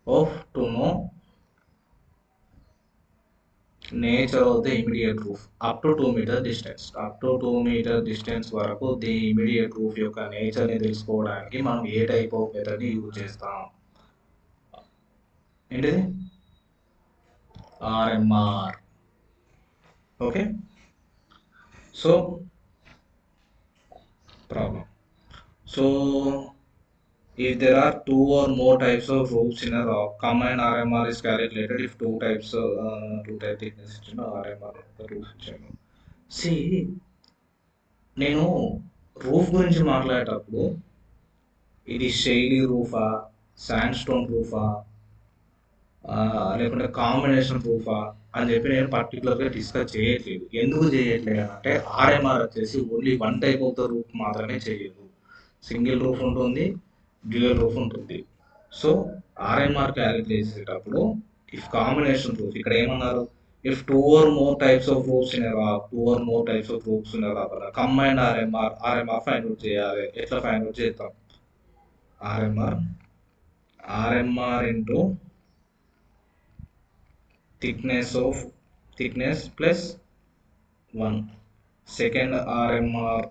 [SPEAKER 1] of to know nature of the immediate roof up to 2 meter distance. Up to 2 meter distance వరకు the immediate roof యొక్క నేచర్ని తెలుసుకోవడానికి మనం ఏ type of మెథడ్ని use చేస్తాం? ఏంటిది? RMR. Okay. So problem. So If there are two or more types of roofs in a rock, combined RMR is calculated if two type thickness in RMR the roof. See, నేను roof గురించి మాట్లాడేటప్పుడు ఇది షెయిలీ రూఫా, sand stone రూఫా, లేకుంటే combination రూఫా అని చెప్పి నేను పర్టికులర్గా discuss చేయట్లేదు. ఎందుకు చేయట్లేదు అంటే ఆర్ఎంఆర్ వచ్చేసి only one type of the roof మాత్రమే చేయదు. సింగిల్ రూఫ్ ఉంటుంది, డ్యూయల్ రూఫ్ ఉంటుంది. సో ఆర్ఎంఆర్ క్యాలిక్యులేట్ చేసేటప్పుడు ఇఫ్ కాంబినేషన్ రూఫ్ ఇక్కడ ఏమన్నారు, if two or more types of roofs in combined RMR find out చేయాలి. ఎట్లా ఫైండ్ అవుట్ చేద్దాం, RMR into thickness plus 1 second RMR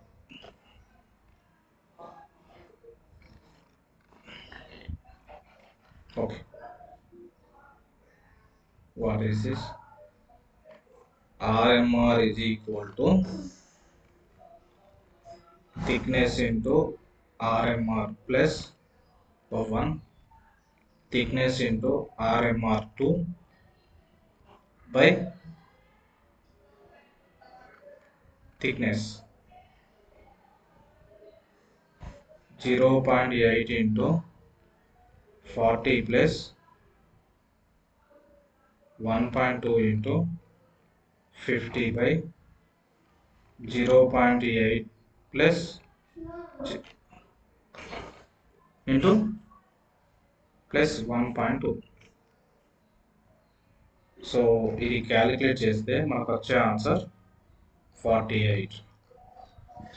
[SPEAKER 1] okay. What is this? RMR is equal to thickness into RMR plus 1 thickness into RMR2 by thickness 0.8 into 40 plus 1.2 into 50 by 0.8 plus into plus 1.2. So ఇది calculate చేస్తే మనకు వచ్చే answer 48.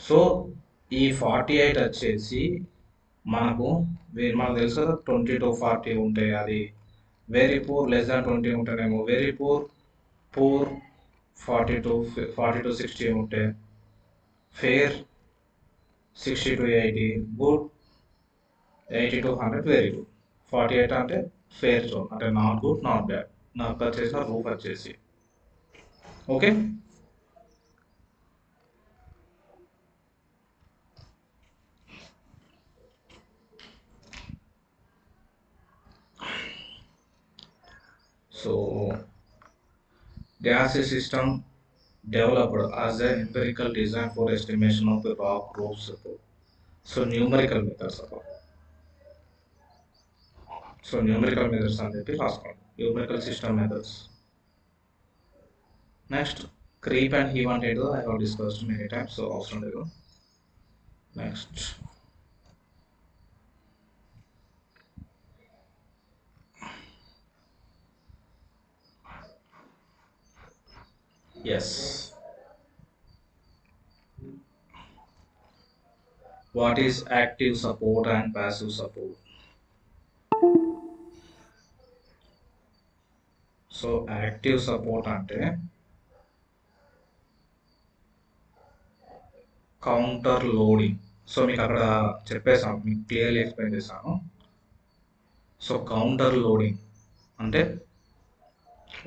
[SPEAKER 1] So ఈ 48 వచ్చేసి మనకు తెలుసు కదా 20 to 40 ఉంటాయి. అది వెరీ పూర్ లెస్ దాన్ 20 ఉంటేనేమో వెరీ పూర్ 40 to 60 ఉంటే fair 60 to 80 good 80 to 100 very good. 48 అంటే ఫేర్ జోన్, అంటే నాట్ గుడ్ నాట్ బ్యాడ్. నాకు వచ్చేసిన రూఫ్ వచ్చేసి okay. So gas system developed as an empirical design for estimation of the rock roof support. So numerical methods about. So numerical methods and numerical system methods. Next, creep and heave and head I have discussed many times, so also do. Next, yes, what is active support and passive support? So active support అంటే counter loading. So మీకు అక్కడ చెప్పేసాను, మీకు clearly explain చేశాను. So counter loading అంటే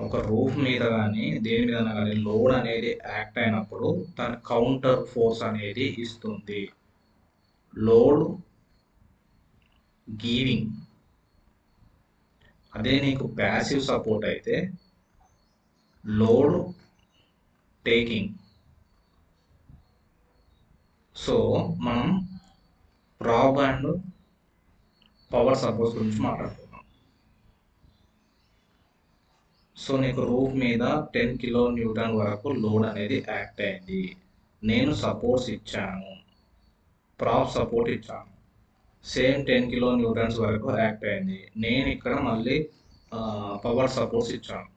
[SPEAKER 1] ఒక roof మీద కానీ దేని మీద కానీ లోడ్ అనేది యాక్ట్ అయినప్పుడు దాని కౌంటర్ ఫోర్స్ అనేది ఇస్తుంది. Load giving. అదే నీకు ప్యాసివ్ సపోర్ట్ అయితే లోడ్ టేకింగ్. సో మనం ప్రాబ్ అండ్ పవర్ సపోర్ట్స్ గురించి మాట్లాడుతున్నాం. సో నీకు రూఫ్ మీద 10 kN వరకు లోడ్ అనేది యాక్ట్ అయింది. నేను సపోర్ట్స్ ఇచ్చాను, ప్రాప్ సపోర్ట్ ఇచ్చాను, సేమ్ 10 kN వరకు యాక్ట్ అయింది. నేను ఇక్కడ మళ్ళీ పవర్ సపోర్ట్స్ ఇచ్చాను.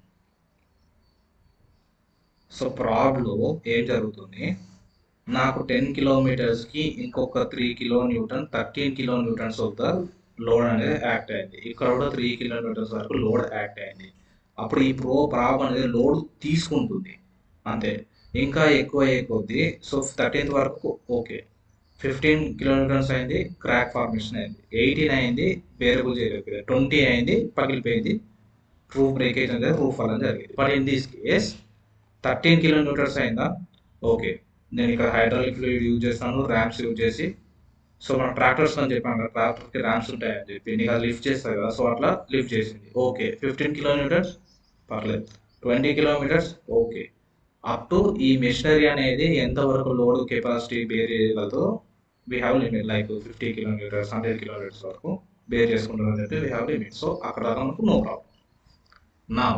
[SPEAKER 1] సో ప్రాబ్లో ఏం జరుగుతుంది, నాకు 10 km ఇంకొక 3 kN 13 kN of the load అనేది యాక్ట్ అయింది. ఇక్కడ కూడా 3 kN వరకు లోడ్ యాక్ట్ అయింది. అప్పుడు ఈ ప్రాబ్ అనేది లోడ్ తీసుకుంటుంది అంతే. ఇంకా ఎక్కువ కొద్ది, సో 13th వరకు ఓకే, 15 kN అయింది, క్రాక్ ఫార్మేషన్ అయింది, 18 అయింది, వేరియబుల్ చేయలేదు, 20 అయింది, పగిలిపోయింది, రూఫ్ బ్రేకేజ్ అనేది రూఫ్ ఫాల్ అనేది జరిగింది. But in this case 13 kN అయిందా, ఓకే, నేను ఇక్కడ హైడ్రాలిక్ ఫ్లూయిడ్ యూజ్ చేస్తాను, ర్యామ్స్ యూజ్ చేసి సో మన ట్రాక్టర్స్ అని చెప్పాను కదా, ట్రాక్టర్కి ర్యామ్స్ ఉంటాయని చెప్పి నీకు అది లిఫ్ట్ చేస్తుంది కదా, సో అట్లా లిఫ్ట్ చేసింది. ఓకే, 15 కిలోమీటర్స్ పర్లేదు, 20 కిలోమీటర్స్ ఓకే. అప్ టు ఈ మెషినరీ అనేది ఎంతవరకు లోడ్ కెపాసిటీ బేర్ చేయగలదో we have limit, like 50 kilometres 100 kilometres వరకు బేర్ చేసుకుంటారని చెప్పి వీ హ్యావ్ లిమిట్. సో అక్కడ మనకు నో ప్రాబ్లం. నా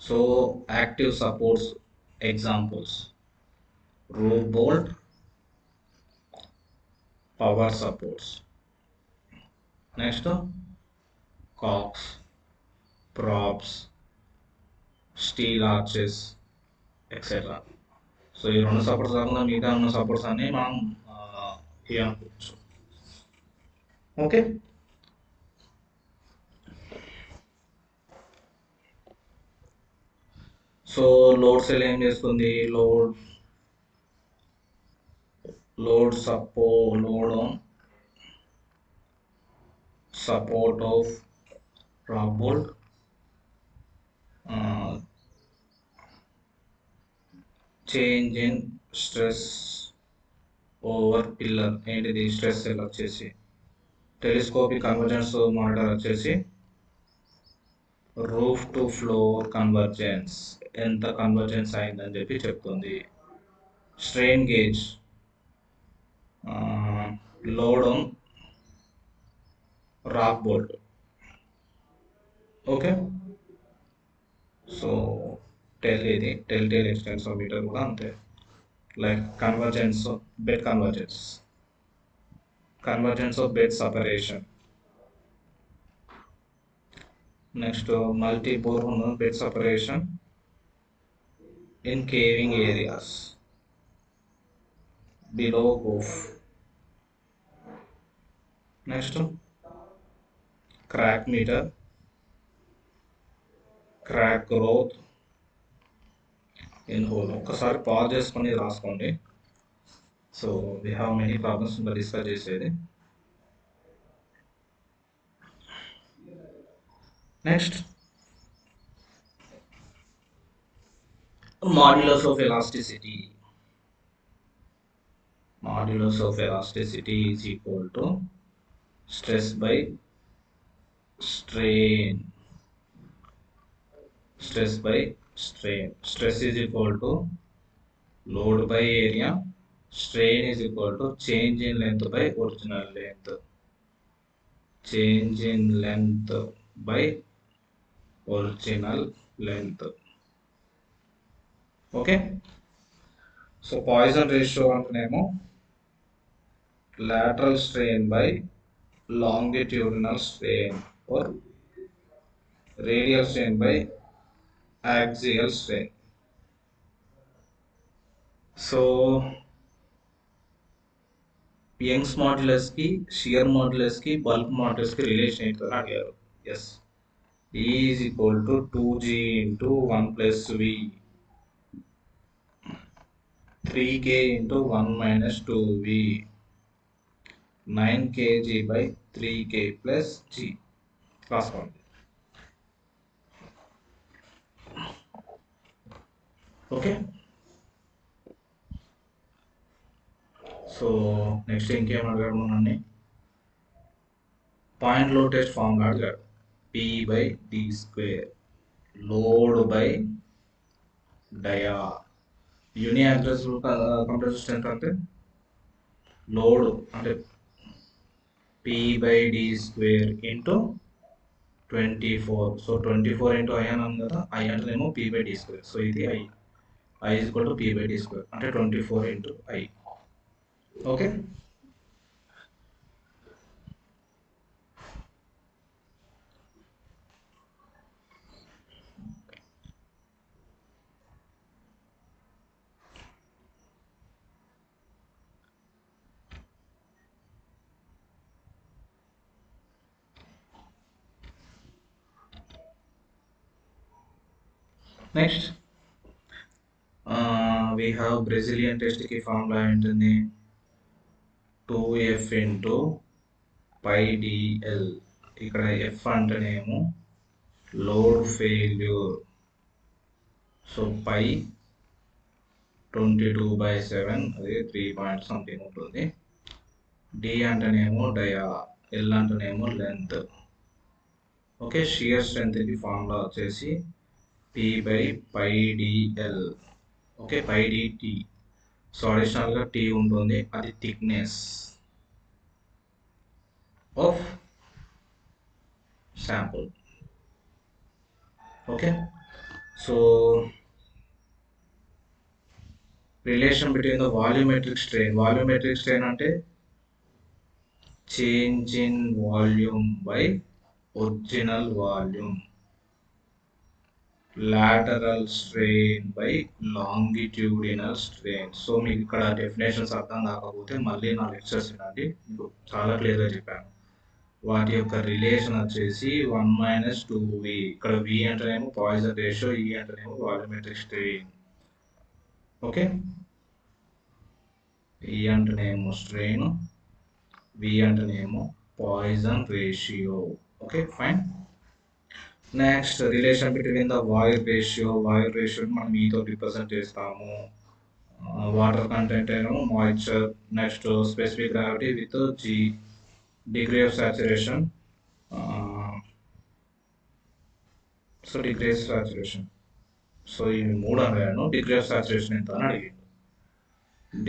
[SPEAKER 1] so active supports examples: roof bolt, power supports, next chocks, props, steel arches etcetera. So ఈ రెండు supports కాకుండా మిగతా ఉన్న సపోర్ట్స్ అన్ని మనం ఇవి అనుకోవచ్చు. ఓకే, సో లోడ్ సెల్ ఏం చేస్తుంది? Load on support of rock bolt, change in stress over pillar. ఏంటిది స్ట్రెస్ సెల్ వచ్చేసి? టెలిస్కోపిక్ కన్వర్జెన్స్ మానిటర్ వచ్చేసి రూఫ్ టు ఫ్లోర్ కన్వర్జెన్స్, ఎంత కన్వర్జెన్స్ అయిందని చెప్పి చెప్తుంది. Strain gauge, load on rock bolt. Okay, so ఇది టెల్ ఎక్స్టెన్సర్ మీటర్ కూడా అంతే, like convergence bed convergence of bed separation. Next multi born bed separation in caving areas below roof. Next crack meter, crack growth in whole. ఒక్కసారి pause చేసుకొని రాసుకోండి. So we have many problems ఇంకా discuss చేసేది. Next modulus of elasticity. Modulus of elasticity is equal to stress by strain. Stress is equal to load by area. Strain is equal to change in length by original length. Change in length by original length. Okay, so Poisson ratio antanemo lateral strain by longitudinal strain or radial strain by axial strain. So Young's modulus కి, shear modulus కి, bulk modulus కి relation ఏంటో అడిగారు. Yes, E is equal to 2G into 1 plus V, 3K into 1 minus 2V, 9 kg by 3K plus G. రాసుకోండి. Okay, so next ఇంకేం అడిగాడు మనల్ని? Point load test formula అడిగాడు. P by D square, load by dia. Uniaxial compressive strength అంటే load అంటే P by D square into 24. So 24 into I అన్నాను కదా, I అంటేనేమో P by D square. So ఇది I is equal to P by D square అంటే 24 into I. Okay, next we have Brazilian test కి formula ఏంటుంది? 2F into pi DL. ఇక్కడ F అంటేనేమో load failure, so pi 22/7 అది 3 point something ఉంటుంది. D అంటేనేమో dia, L అంటేనేమో length. Okay, shear స్ట్రెంత్కి ఫార్ములా వచ్చేసి P/πdl. Okay, πdt. సో అడిషనల్గా టీ ఉంటుంది, అది thickness of sample. Okay, so relation between the volumetric strain అంటే change in volume by original volume. lateral strain by longitudinal strain. So మీకు ఇక్కడ definitions అర్థం కాకపోతే మళ్ళీ నా లెక్చర్స్ వినండి, మీకు చాలా క్లియర్గా చెప్పాను. వాటి యొక్క రిలేషన్ వచ్చేసి 1 - 2v. ఇక్కడ v అంటేనేమో పాయిజన్ రేషియో, ఈ అంటేనేమో వాల్యూమెట్రిక్ స్ట్రెయిన్. ఓకే, ఈ అంటేనేమో స్ట్రెయిన్, v అంటేనేమో Poisson ratio. Okay, fine. Next relation between the void ratio మనం ఈతో రిప్రజెంట్ చేస్తాము. వాటర్ కంటెంట్ ఏమో moisture. Next specific gravity with G, degree of saturation. So degree of saturation, so ఇవి 3 అడిగాను. Degree of saturation ఎంత అని అడిగాను.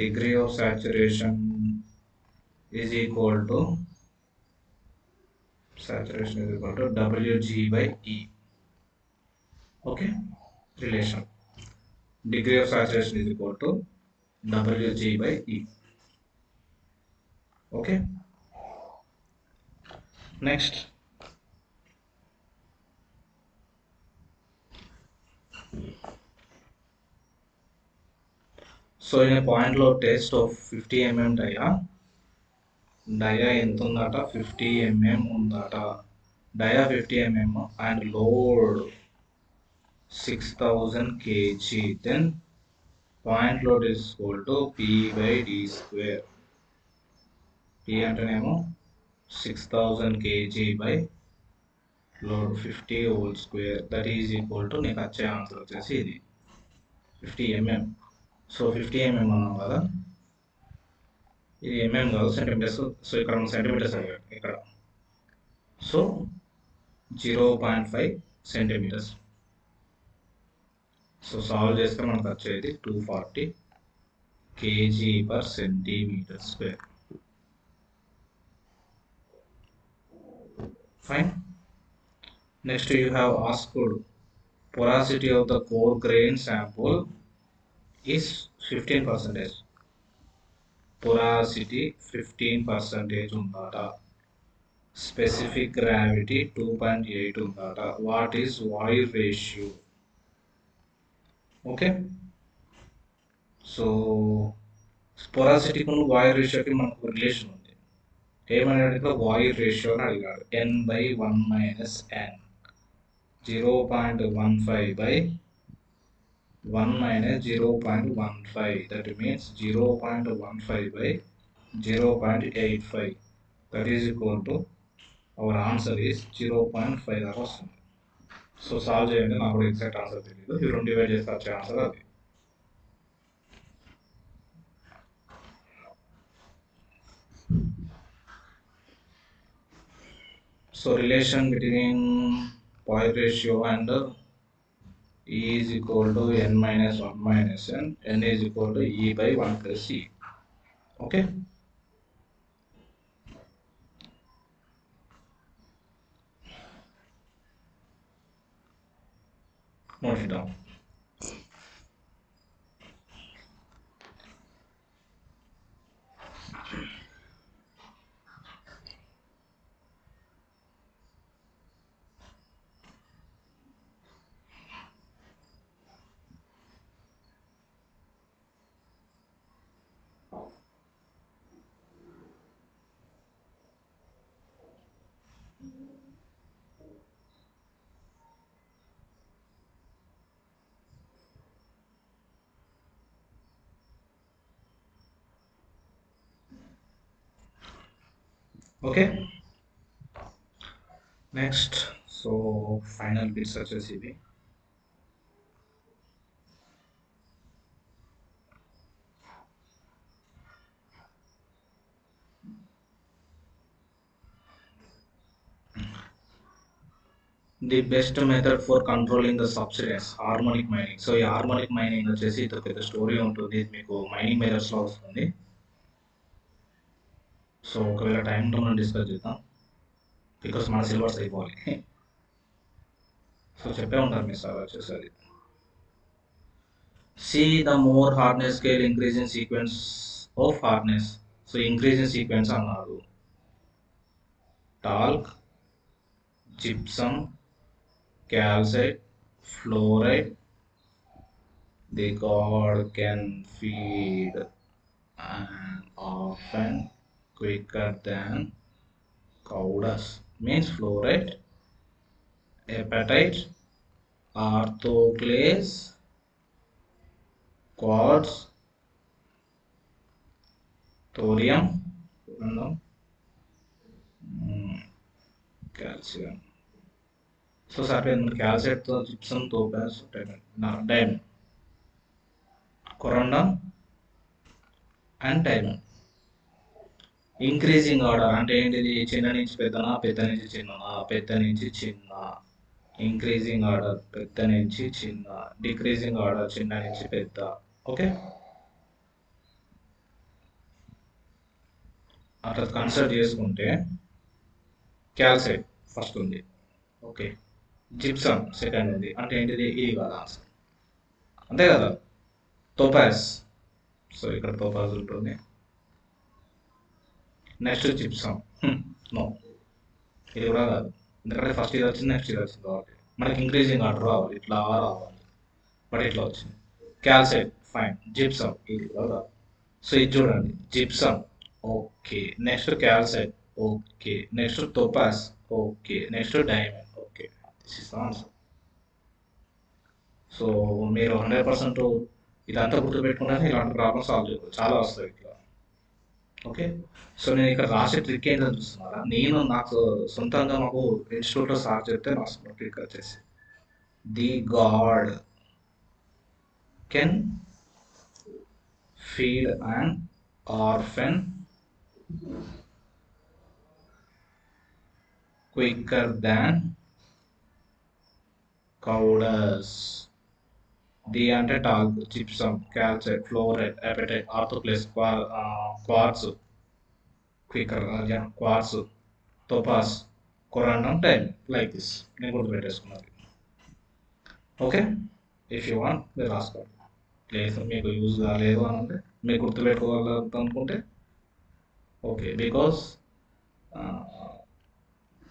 [SPEAKER 1] Degree of saturation is equal to Wg/E. Okay, relation degree of saturation is equal to Wg/E. Okay, next. So in a point load test of 50 mm dia ఎంత ఉందట, 50 mm ఉందట. dia 50 mm and load 6000 kg, then point load is equal to P/d². P అంటేనేమో 6000 kg by load 50 whole square, that is equal to నీకు వచ్చే answer వచ్చేసి ఇది 50 mm. So 50 mm అన్నాం కదా, ఇది mm కాదు సెంటీమీటర్స్. సో ఇక్కడ మనం సెంటీమీటర్స్ అడిగాడు ఇక్కడ. So 0.5 centimetres. సో సాల్వ్ చేస్తే మనకు వచ్చేది 240 kg/cm². Fine. Next you have asked porosity of the core grain sample is 15%. Porosity 15% ఉందట. Specific gravity 2.8 ఉందట. What is void ratio? Okay, so porosity కు void ratio కి మనకు రిలేషన్ ఉంది. ఏమని అడిగితే void ratio అని అడిగాడు. n/1 - n, 0.15/1 - 0.15, that means 0.15/0.85, that is equal to, our answer is 0.5 దాకా వస్తుంది. సో సాల్వ్ చేయండి, నాకు కూడా ఎగ్జాక్ట్ ఆన్సర్ తెలియదు, ఈ 2 డివైడ్ చేస్తే వచ్చే ఆన్సర్ అది. So relation between void ratio and E is equal to n - 1 - n, n is equal to E/1 + E. Okay, note it down. Okay, next. So final bits వచ్చేసి ఇవి. The best method for controlling the subsidence harmonic mining. So ఈ harmonic mining వచ్చేసి ఇది పెద్ద story ఉంటుంది, ఇది మీకు mining మెథడ్స్లో వస్తుంది. సో ఒకవేళ టైం ఉంటే మనం డిస్కస్ చేద్దాం, బికాస్ మన సిలబస్ అయిపోవాలి. సో చెప్పే ఉంటారు మీ sir వచ్చేసరి. See the more hardness scale increase in sequence of hardness. So increase in sequence అన్నారు. Talc, gypsum, calcite, fluoride. The god can feed and often quicker than cow does. Means fluoride, hepatite, orthoclase, quartz, thorium, calcium. So certain calcite to gypsum topaz diamond, corundum and diamond. Increasing order అంటే ఏంటిది? చిన్న నుంచి పెద్దనా, పెద్ద నుంచి చిన్ననా, పెద్ద నుంచి చిన్న. ఇంక్రీజింగ్ ఆర్డర్ పెద్ద నుంచి చిన్న, డిక్రీజింగ్ ఆర్డర్ చిన్న నుంచి పెద్ద. ఓకే, అట్లా కన్సిడర్ చేసుకుంటే క్యాల్సైట్ ఫస్ట్ ఉంది, ఓకే, జిప్సమ్ సెకండ్ ఉంది. అంటే ఏంటిది? ఇది కాదు ఆన్సర్, అంతే కదా. టోపాజ్, సో ఇక్కడ టోపాజ్ ఉంటుంది. నెక్స్ట్ జిప్సమ్, నో, ఇది కూడా కాదు, ఎందుకంటే ఫస్ట్ ఇది వచ్చింది, నెక్స్ట్ ఇది వచ్చింది కాబట్టి మనకి ఇంక్రీజింగ్ ఆర్డర్ రావాలి, ఇట్లా రావాలి, బట్ ఇట్లా వచ్చింది. క్యాల్సైట్ ఫైన్, జిప్సమ్ ఇది కూడా కాదు. సో ఇది చూడండి, gypsum okay, next calcite okay, next Topaz okay, next diamond okay. This is the answer. So మీరు 100% ఇదంతా గుర్తుపెట్టుకుంటే ఇలాంటి ప్రాబ్లమ్ సాల్వ్ చేయవచ్చు, చాలా వస్తాయి ఇట్లా. ఓకే, సో నేను ఇక్కడ రాసే ట్రిక్ ఏంటని చూస్తున్నారా? నేను నాకు సొంతంగా మాకు ఇన్స్టిట్యూట్లో సార్ చెప్తే రాసుకున్న ట్రిక్ వచ్చేసి, the god can feed and orphan quicker than cow does. D అంటే talc, gypsum, calcite, fluoride, apatite, orthoclase, quartz, quicker, quartz, topaz, corundum, time, like this. నేను గుర్తుపెట్టేసుకున్నది. ఓకే, ఇఫ్ యూ వాంట్ మీరు రాసుకోండి. లేదు మీకు యూజ్ కాలేదు అని అంటే, మీకు గుర్తుపెట్టుకోగలరు అనుకుంటే ఓకే, బికాస్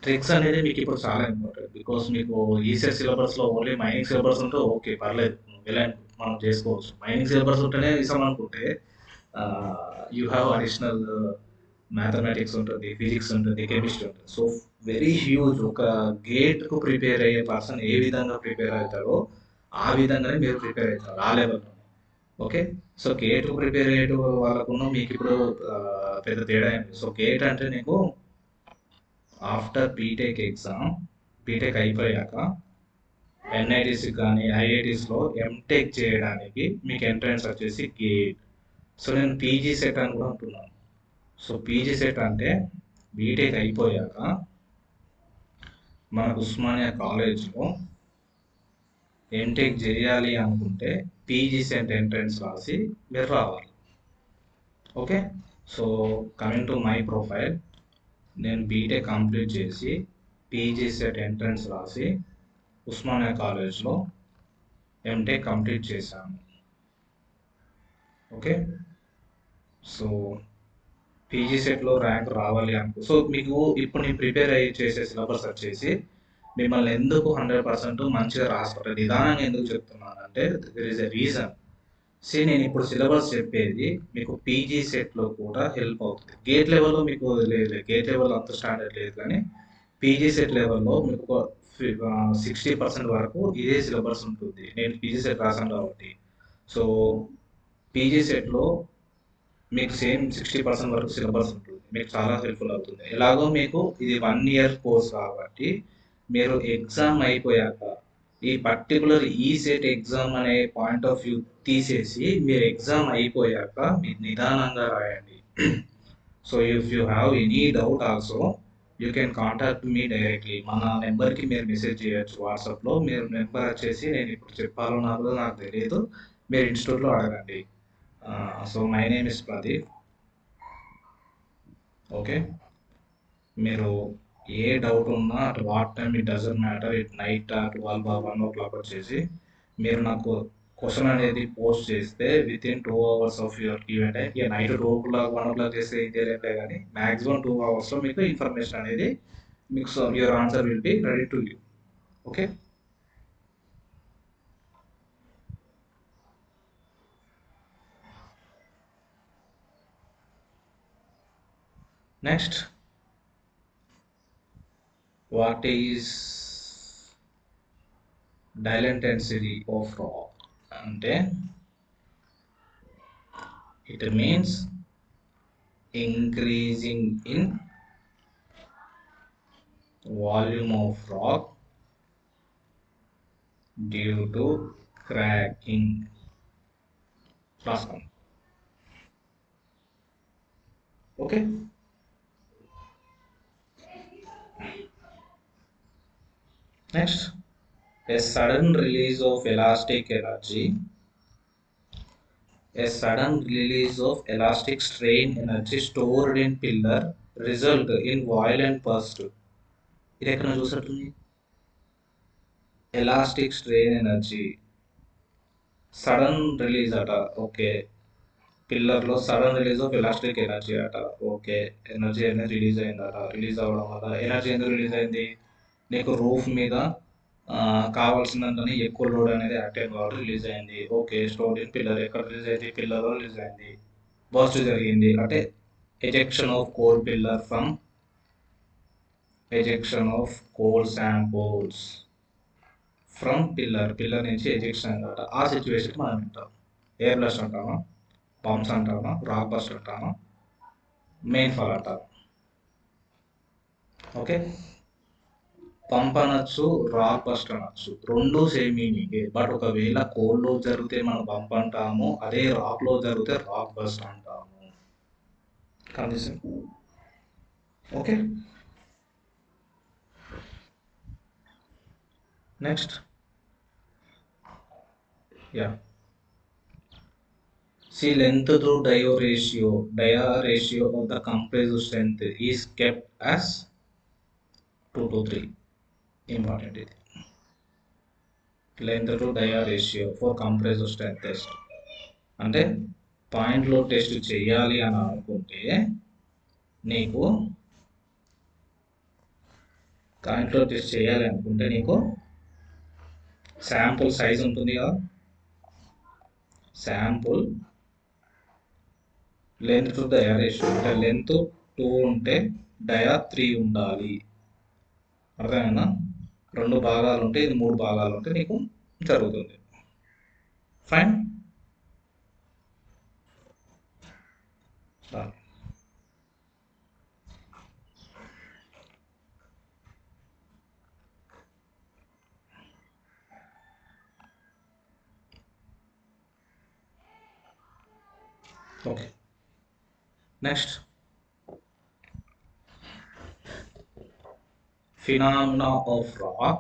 [SPEAKER 1] ట్రిక్స్ అనేది మీకు ఇప్పుడు చాలా ఇంపార్టెంట్. బికాస్ మీకు ఈసెట్ సిలబస్లో ఓన్లీ మైనింగ్ సిలబస్ ఉంటే ఓకే పర్లేదు, వెళ్ళండి మనం చేసుకోవచ్చు. మైనింగ్ సిలబస్ ఉంటేనే ఇస్తాం అనుకుంటే యూ హ్యావ్ అడిషనల్ మ్యాథమెటిక్స్ ఉంటుంది, ఫిజిక్స్ ఉంటుంది, కెమిస్ట్రీ ఉంటుంది. So very huge. ఒక గేట్కు ప్రిపేర్ అయ్యే పర్సన్ ఏ విధంగా ప్రిపేర్ అవుతారో ఆ విధంగానే మీరు ప్రిపేర్ అవుతారు ఆ లెవెల్లో. ఓకే, సో గేట్కు ప్రిపేర్ అయ్యే వాళ్ళకున్న మీకు ఇప్పుడు పెద్ద తేడా ఏంటి? సో గేట్ అంటే నీకు ఆఫ్టర్ బీటెక్ ఎగ్జామ్, బీటెక్ అయిపోయాక ఎన్ఐటీస్ కానీ ఐఐటీస్లో ఎంటెక్ చేయడానికి మీకు ఎంట్రన్స్ వచ్చేసి గేట్. సో నేను పీజీ సెట్ అని కూడా అంటున్నాను. సో పీజీ సెట్ అంటే బీటెక్ అయిపోయాక మన ఉస్మానియా కాలేజ్లో ఎంటెక్ చేయాలి అనుకుంటే పీజీ సెట్ ఎంట్రన్స్ రాసి మీరు రావాలి. Okay, so coming to my profile, నేను బీటెక్ కంప్లీట్ చేసి పీజీ సెట్ ఎంట్రన్స్ రాసి ఉస్మానియా కాలేజ్లో ఎంటెక్ కంప్లీట్ చేశాను. ఓకే, సో పీజీ సెట్లో ర్యాంక్ రావాలి అనుకో. సో మీకు ఇప్పుడు నేను ప్రిపేర్ అయ్యి చేసే సిలబస్ వచ్చేసి మిమ్మల్ని ఎందుకు 100% మంచిగా రాసుకోవాలి నిదానంగా ఎందుకు చెప్తున్నానంటే దెర్ ఈస్ ఎ రీజన్. నేను ఇప్పుడు సిలబస్ చెప్పేది మీకు పీజీ సెట్లో కూడా హెల్ప్ అవుతుంది. గేట్ లెవెల్లో మీకు లేదు, గేట్ లెవెల్ అంత స్టాండర్డ్ లేదు, కానీ పీజీ సెట్ లెవెల్లో మీకు 60% వరకు ఇదే సిలబస్ ఉంటుంది. నేను పీజీ సెట్ రాసాను కాబట్టి సో పీజీ సెట్లో మీకు సేమ్ 60% వరకు సిలబస్ ఉంటుంది, మీకు చాలా హెల్ప్ఫుల్ అవుతుంది. ఎలాగో మీకు ఇది 1 ఇయర్ కోర్స్ కాబట్టి మీరు ఎగ్జామ్ అయిపోయాక ఈ పర్టికులర్ ఈ సెట్ ఎగ్జామ్ అనే పాయింట్ ఆఫ్ వ్యూ తీసేసి మీరు ఎగ్జామ్ అయిపోయాక మీరు నిదానంగా రాయండి. So if you have any doubt also you can contact me directly. మన నెంబర్కి మీరు మెసేజ్ చేయొచ్చు వాట్సాప్లో. మీరు నెంబర్ వచ్చేసి నేను ఇప్పుడు చెప్పాలో నాకు తెలియదు, మీరు ఇన్స్టిట్యూట్లో అడగండి. So my name is Pradeep. Okay, మీరు ఏ డౌట్ ఉన్నా at what time it doesn't matter, it night 12 1 o'clock వచ్చేసి మీరు నాకు క్వశ్చన్ అనేది పోస్ట్ చేస్తే with in 2 hours of your event. ఇక నైట్ 2 o'clock 1 o'clock చేస్తే ఇంతేలే, కానీ మ్యాక్సిమం 2 hours మీకు ఇన్ఫర్మేషన్ అనేది మీకు your answer will be ready to you. Okay, next, what is dial intensity of rock అంటే it means increasing in volume of rock due to cracking. Last one. Okay, next, a sudden release of elastic energy, a sudden release of elastic strain energy stored in pillar result in violent burst. ఇది ఎక్కడ చూసినట్టుంది? Elastic strain energy sudden release అట. Okay, పిల్లర్లో sudden release of elastic energy అట. Okay, energy అనేది release అయిందట. రిలీజ్ అవ్వడం వల్ల ఎనర్జీ ఎందుకు రిలీజ్ అయింది? నీకు రూఫ్ మీద కావాల్సినంతని ఎక్కువ లోడ్ అనేది యాక్ట్ అయింది కాబట్టి రిలీజ్ అయింది. Okay, stored in pillar. ఎక్కడ రిలీజ్ అయింది? పిల్లర్లో రిలీజ్ అయింది. బర్స్ట్ జరిగింది అంటే ejection of coal pillar from ejection of coal samples from pillar నుంచి ఎజెక్షన్ అన్నమాట. ఆ సిచ్యువేషన్ మనం వింటాం. ఎయిర్ బ్లస్ట్ అంటామా, పంప్స్ అంటామా, రాక్ బస్ట్ అంటామా, మెయిన్ ఫాల్ అంటామా. ఓకే, పంప్ అనొచ్చు, రాక్ బస్ట్ అనొచ్చు, రెండు సేమ్ మీనింగ్. బట్ ఒకవేళ కోల్లో జరిగితే మనం పంప్ అంటాము, అదే రాక్లో జరిగితే రాక్ బస్ట్ అంటాము. కనీసం okay, next, yeah, see length through dia ratio of the compressive strength is kept as 2 to 3. Important ఇది. Length to dia ratio for compressive strength test అంటే పాయింట్లో టెస్ట్ చేయాలి అని అనుకుంటే నీకు శాంపుల్ సైజ్ ఉంటుంది కదా, sample length to dia ratio అంటే లెంత్ 2 ఉంటే డయా 3 ఉండాలి. అర్థమైనా? 2 భాగాలు ఉంటే ఇది 3 భాగాలు ఉంటే నీకు జరుగుతుంది. Fine. Okay, next, phenomena of rock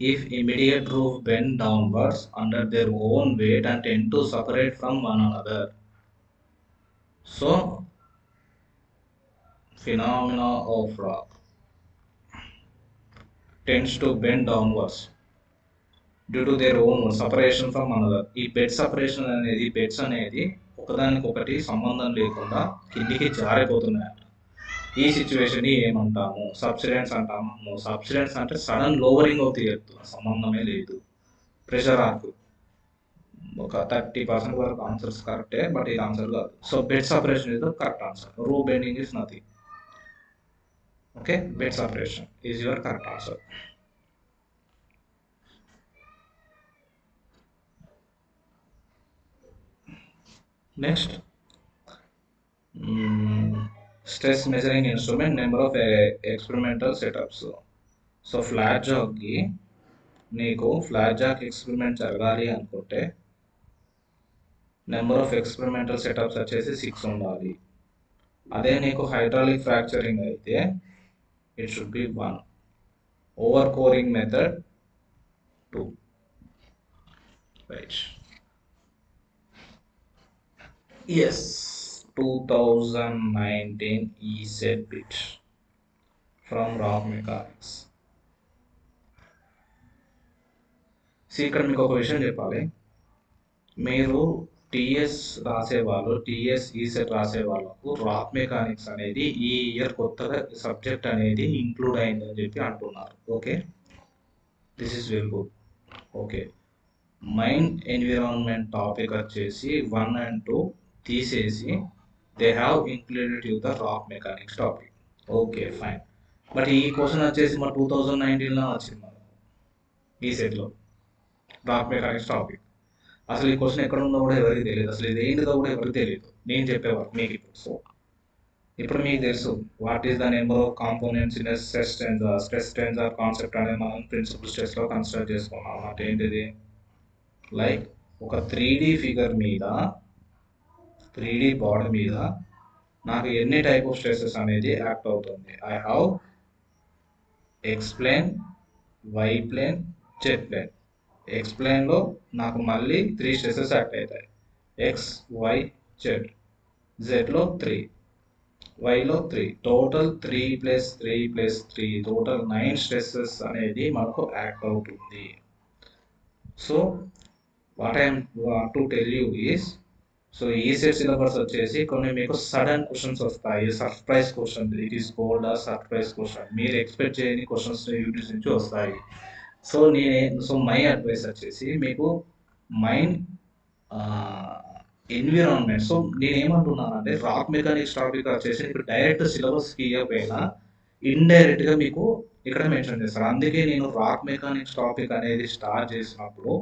[SPEAKER 1] if immediate roof bend downwards under their own weight and tend to separate from one another. So phenomena of rock tends to bend downwards due to their own separation from another. ఈ bed separation అనేది, beds అనేది ఒకదానికొకటి సంబంధం లేకుండా కిందికి జారిపోతున్నాయి. ఈ situation ఏమంటాము? Subsidence అంటాము. సబ్సిడెన్స్ అంటే sudden lowering of the earth, సంబంధమే లేదు. ప్రెషర్ ఆర్క్ ఒక 30% వరకు ఆన్సర్స్ కరెక్టే, బట్ ఇది ఆన్సర్ కాదు. So bed separation is the correct answer. Roof bending is nothing. Okay, bed separation is your correct answer. Next, stress measuring instrument, number of experimental setups. So flat జాక్కి నీకు flat Jack experiment జరగాలి అనుకుంటే number of experimental setups వచ్చేసి 6 ఉండాలి. అదే నీకు hydraulic fracturing అయితే It should be 1. Overcoring method 2. Right. Yes, 2019 EZ bit from Rock Mechanics. ఇక్కడ మీకు ఒక విషయం చెప్పాలి. మీరు టీఎస్ రాసేవాళ్ళు, టీఎస్ ఈసెట్ రాసే వాళ్ళకు రాక్ మెకానిక్స్ అనేది ఈ ఇయర్ కొత్తగా సబ్జెక్ట్ అనేది ఇంక్లూడ్ అయిందని చెప్పి అంటున్నారు. Okay, this is very good. Okay, mind environment topic వచ్చేసి 1 and 2 తీసేసి they have included you the rock mechanics topic. Okay fine. But ఈ క్వశ్చన్ వచ్చేసి మా 2019లో వచ్చింది మనకు ఈ సెట్లో రాక్ మెకానిక్స్ టాపిక్. అసలు ఈ క్వశ్చన్ ఎక్కడ ఉందో కూడా ఎవరికి తెలియదు, అసలు ఇది ఏంటిదో కూడా ఎవరికి తెలియదు. నేను చెప్పేవారు మీకు ఇప్పుడు. సో ఇప్పుడు మీకు తెలుసు what is the number of components in stress tensor concept అనేది మనం ప్రిన్సిపల్ స్ట్రెస్లో కన్సిడర్ చేసుకున్నాం. అంటే ఏంటిది, లైక్ ఒక 3D ఫిగర్ మీద 3D బాడీ మీద నాకు ఎన్ని టైప్ ఆఫ్ స్ట్రెసెస్ అనేది యాక్ట్ అవుతుంది. I have X plane, Y plane, Z plane. X ప్లేన్లో నాకు మళ్ళీ 3 స్ట్రెసెస్ యాక్ట్ అవుతాయి, ఎక్స్, వై, జెడ్. జెడ్లో 3, వైలో 3, టోటల్ 3 + 3 + 3 టోటల్ 9 స్ట్రెసెస్ అనేది మనకు యాక్ట్ అవుతుంది. So what I'm want to tell you is, so ఈ సెట్ సిలబస్ వచ్చేసి కొన్ని మీకు సడన్ క్వశ్చన్స్ వస్తాయి, surprise question. It is called ఆ సర్ప్రైజ్ క్వశ్చన్. మీరు ఎక్స్పెక్ట్ చేయని క్వశ్చన్స్ యూట్యూబ్ నుంచి వస్తాయి. సో మై అడ్వైస్ వచ్చేసి మీకు మైండ్ ఎన్విరాన్మెంట్. సో నేనేమంటున్నానంటే రాక్ మెకానిక్స్ టాపిక్ వచ్చేసి ఇప్పుడు డైరెక్ట్ సిలబస్కి ఇవ్వకపోయినా ఇండైరెక్ట్గా మీకు ఇక్కడ మెన్షన్ చేస్తారు. అందుకే నేను రాక్ మెకానిక్స్ టాపిక్ అనేది స్టార్ట్ చేసినప్పుడు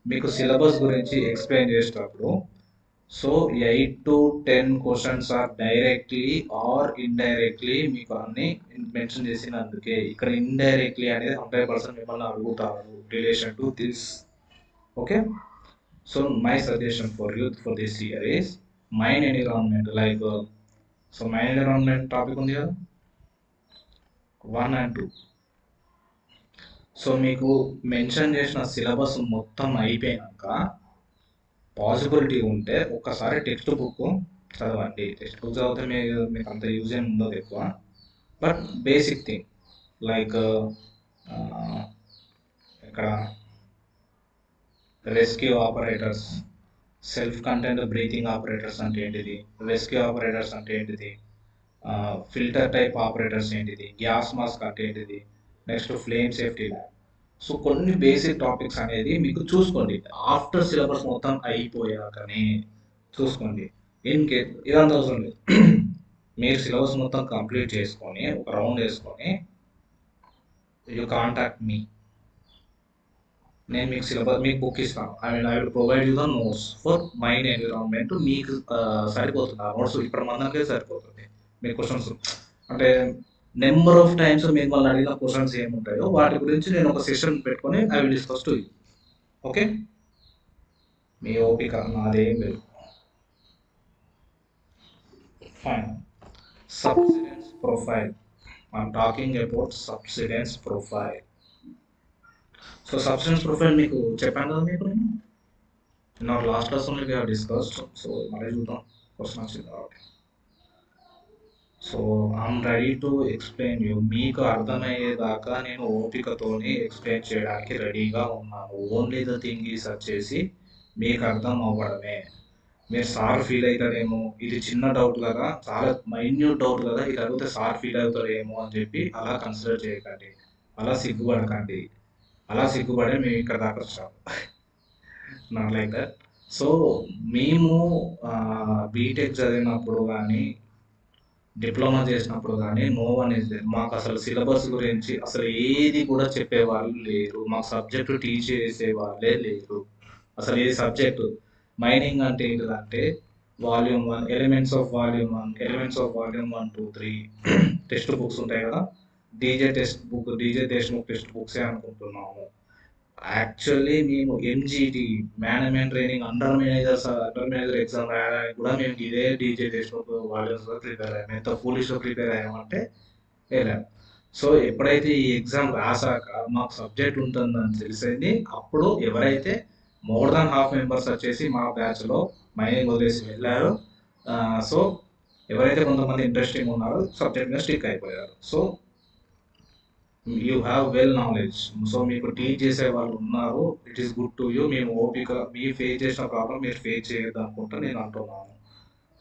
[SPEAKER 1] మీకు సిలబస్ గురించి ఎక్స్ప్లెయిన్ చేసేటప్పుడు so 8 to 10 questions are directly or indirectly మీకు అన్ని మెన్షన్ చేసినందుకే. ఇక్కడ ఇండైరెక్ట్లీ అనేది 100% మిమ్మల్ని అడుగుతారు relation to this. Okay, so my suggestion for you for this year is mind environment. Like so mind environment topic ఉంది కదా 1 and 2. సో మీకు mention చేసిన సిలబస్ మొత్తం అయిపోయినాక పాసిబిలిటీ ఉంటే ఒక్కసారి టెక్స్ట్ బుక్ చదవండి. టెక్స్ట్ బుక్ చదివితే మీకు అంత యూజ్ ఏమి ఉండదు ఎక్కువ. బట్ బేసిక్ థింగ్ లైక్ ఇక్కడ rescue operators, self content breathing operators అంటే ఏంటిది, రెస్క్యూ ఆపరేటర్స్ అంటే ఏంటిది, ఫిల్టర్ టైప్ ఆపరేటర్స్ ఏంటిది, గ్యాస్ మాస్క్ అంటే ఏంటిది, next flame safety lab. So కొన్ని బేసిక్ టాపిక్స్ అనేది మీకు చూసుకోండి ఆఫ్టర్ సిలబస్ మొత్తం అయిపోయాకనే చూసుకోండి. ఇన్ కేస్ ఇదంతా అవసరం లేదు, మీరు సిలబస్ మొత్తం కంప్లీట్ చేసుకొని ఒక రౌండ్ వేసుకొని యూ కాంటాక్ట్ మీ. నేను మీకు సిలబస్ మీకు బుక్ ఇస్తాను. I will provide you the notes for mind environment. మీకు సరిపోతుంది ఆ నోట్స్, ఇప్పుడు మనకే సరిపోతుంది. మీ క్వశ్చన్స్ అంటే నెంబర్ ఆఫ్ టైమ్స్ మీకు వాళ్ళు అడిగిన క్వశ్చన్స్ ఏముంటాయో వాటి గురించి నేను ఒక సెషన్ పెట్టుకొని I will discuss to you. Okay, మీ ఓపిక నాదేం లేదు. Fine. Subsidence profile. I'm talking about subsidence profile. So subsidence profile మీకు చెప్పాను కదా మీకు నేను నా last class only we have discussed. So మళ్ళీ చూద్దాం క్వశ్చన్ వచ్చింది కాబట్టి. So I'm ready to explain you. మీకు అర్థమయ్యేదాకా నేను ఓపికతోని ఎక్స్ప్లెయిన్ చేయడానికి రెడీగా ఉన్నాను. ఓన్లీ ద థింగ్ ఈస్ వచ్చేసి మీకు అర్థం అవ్వడమే. మీరు సార్ ఫీల్ అవుతారేమో, ఇది చిన్న డౌట్ కదా, చాలా మైన్యూట్ డౌట్ కదా, ఇది అడిగితే సార్ ఫీల్ అవుతారేమో అని చెప్పి అలా కన్సిడర్ చేయకండి, అలా సిగ్గుపడకండి. అలా సిగ్గుపడే మేము ఇక్కడ దాకా వచ్చాము. Not like that. సో మేము బీటెక్ చదివినప్పుడు కానీ డిప్లొమా చేసినప్పుడు కానీ నో వన్ ఇస్ దేర్. మాకు అసలు సిలబస్ గురించి అసలు ఏది కూడా చెప్పేవాళ్ళు లేరు, మాకు సబ్జెక్టు టీచ్ చేసే వాళ్ళే లేరు. అసలు ఏ సబ్జెక్టు మైనింగ్ అంటే ఏంటిదంటే volume 1, elements of volume 1, elements of volume 1, 2, 3 text books ఉంటాయి కదా, డీజే టెక్స్ట్ బుక్ టెక్స్ట్ బుక్సే అనుకుంటున్నాము. యాక్చువల్లీ మేము MGT management training under manager exam రాయడానికి కూడా మేము ఇదే డీజే టెక్స్ట్ బుక్ వాల్యూమ్స్లో ప్రిపేర్ అయ్యాము. ఎంత ఫూలిష్గా ప్రిపేర్ అయ్యామంటే వెళ్ళాము. సో ఎప్పుడైతే ఈ ఎగ్జామ్ రాసాక మాకు సబ్జెక్ట్ ఉంటుందని తెలిసింది, అప్పుడు ఎవరైతే మోర్ దాన్ హాఫ్ మెంబర్స్ వచ్చేసి మా బ్యాచ్లో మైనింగ్ వదిలేసి వెళ్ళారు. సో ఎవరైతే కొంతమంది ఇంట్రెస్టింగ్ ఉన్నారో సబ్జెక్ట్ మీద స్టిక్ అయిపోయారు. So you have well knowledge. So మీకు టీచ్ చేసే వాళ్ళు ఉన్నారు, it is good to you. మేము ఓపిక మీ ఫేస్ చేసిన ప్రాబ్లం మీరు ఫేస్ చేయొద్దు అనుకుంటా నేను అంటున్నాను.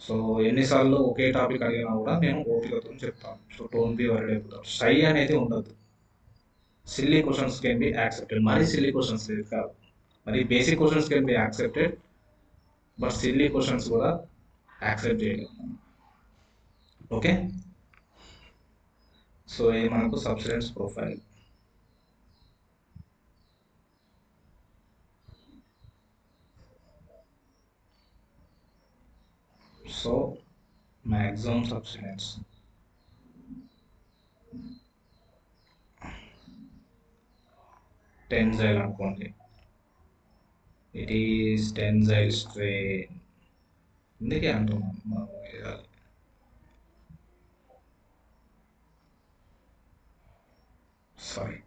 [SPEAKER 1] సో ఎన్నిసార్లు ఒకే టాపిక్ అడిగినా కూడా నేను ఓపికతో చెప్తాను. సో డోంట్ బి వరీడ్ అయిపోతాం. షై అనేది ఉండదు. Silly questions can be accepted. మరీ సిల్లీ క్వశ్చన్స్ లేదు కాదు, మరి basic questions can be accepted, but silly questions కూడా యాక్సెప్ట్ చేయగలం. ఓకే, సో ఇది మనకు subsidence profile. So maximum subsidence, tensile అనుకోండి, ఇట్ ఈస్ టెన్జైల్ స్ట్రెయిన్. అందుకే అంటున్నాను మనం వేయాలి. Sorry,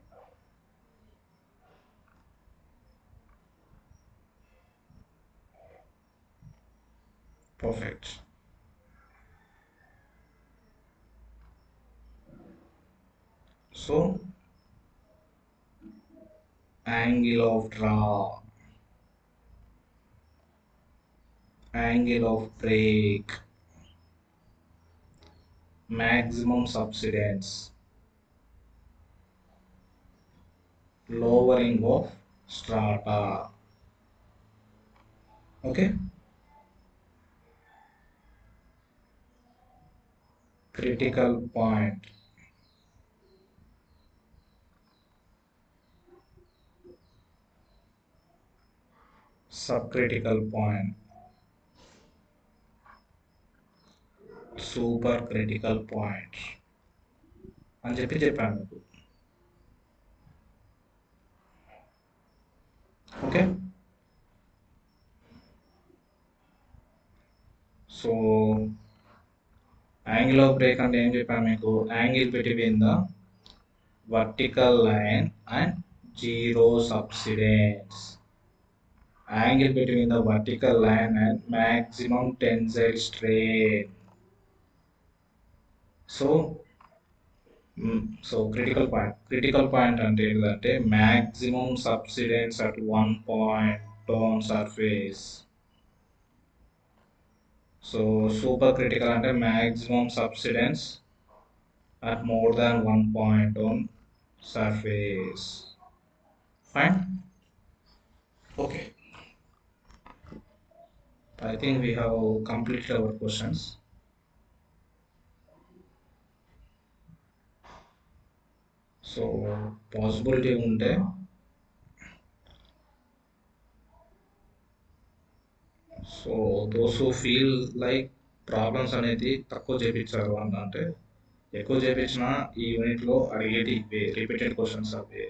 [SPEAKER 1] perfect. So angle of draw, angle of break, maximum subsidence, lowering of strata. Okay, critical point, subcritical point, super critical point అని చెప్పాను మీకు. Okay, so angle of break అంటే ఏం చెప్పాను మీకు? Angle between the vertical line and zero subsidence, angle between the vertical line and maximum tensile strain. So critical point అంటే ఏంటంటే maximum subsidence at one point on surface. So super critical అంటే maximum subsidence at more than one point on surface. Fine. Okay, I think we have completed our questions. So possibility ఉంటే so those who feel like problems అనేది తక్కువ చేయించారు అంటే ఎక్కువ చేయించిన ఈ యూనిట్లో అడిగేటి ఇవే రిపీటెడ్ క్వశ్చన్స్ అవే.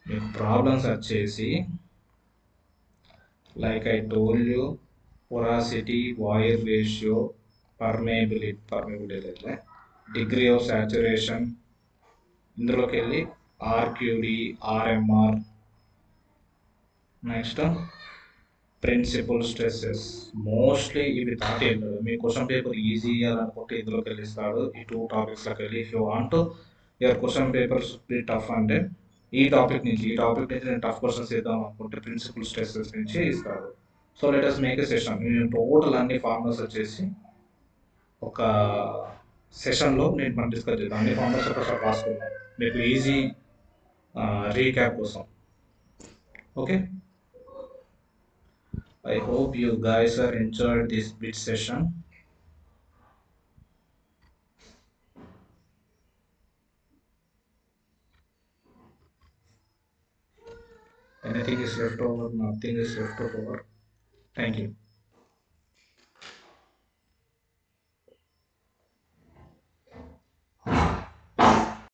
[SPEAKER 1] మీకు ప్రాబ్లమ్స్ వచ్చేసి like I told you, porosity, void ratio, permeability, degree of saturation, ఇందులోకి వెళ్ళి RQD, RMR, next principal stresses. Mostly ఇవి దాటేళ్ళు మీ క్వశ్చన్ పేపర్ ఈజీ అనుకుంటే ఇందులోకి వెళ్ళిస్తాడు. ఈ 2 టాపిక్స్లోకి వెళ్ళి if you want your question papers be tough అంటే ఈ టాపిక్ నుంచి నేను టఫ్ క్వశ్చన్స్ ఇద్దాం అనుకుంటే ప్రిన్సిపల్ స్ట్రెస్సెస్ నుంచి ఇస్తాడు. So let us make a session. నేను టోటల్ అన్ని ఫార్ములాస్ వచ్చేసి ఒక సెషన్లో మనం డిస్కస్ చేద్దాం. అన్ని ఫార్ములాస్ ఒకసారి రాసుకుందాం మీకు ఈజీ రీక్యాప్ కోసం. Okay, I hope you guys are enjoyed this bit session. Anything is left over, nothing is left over. Thank you.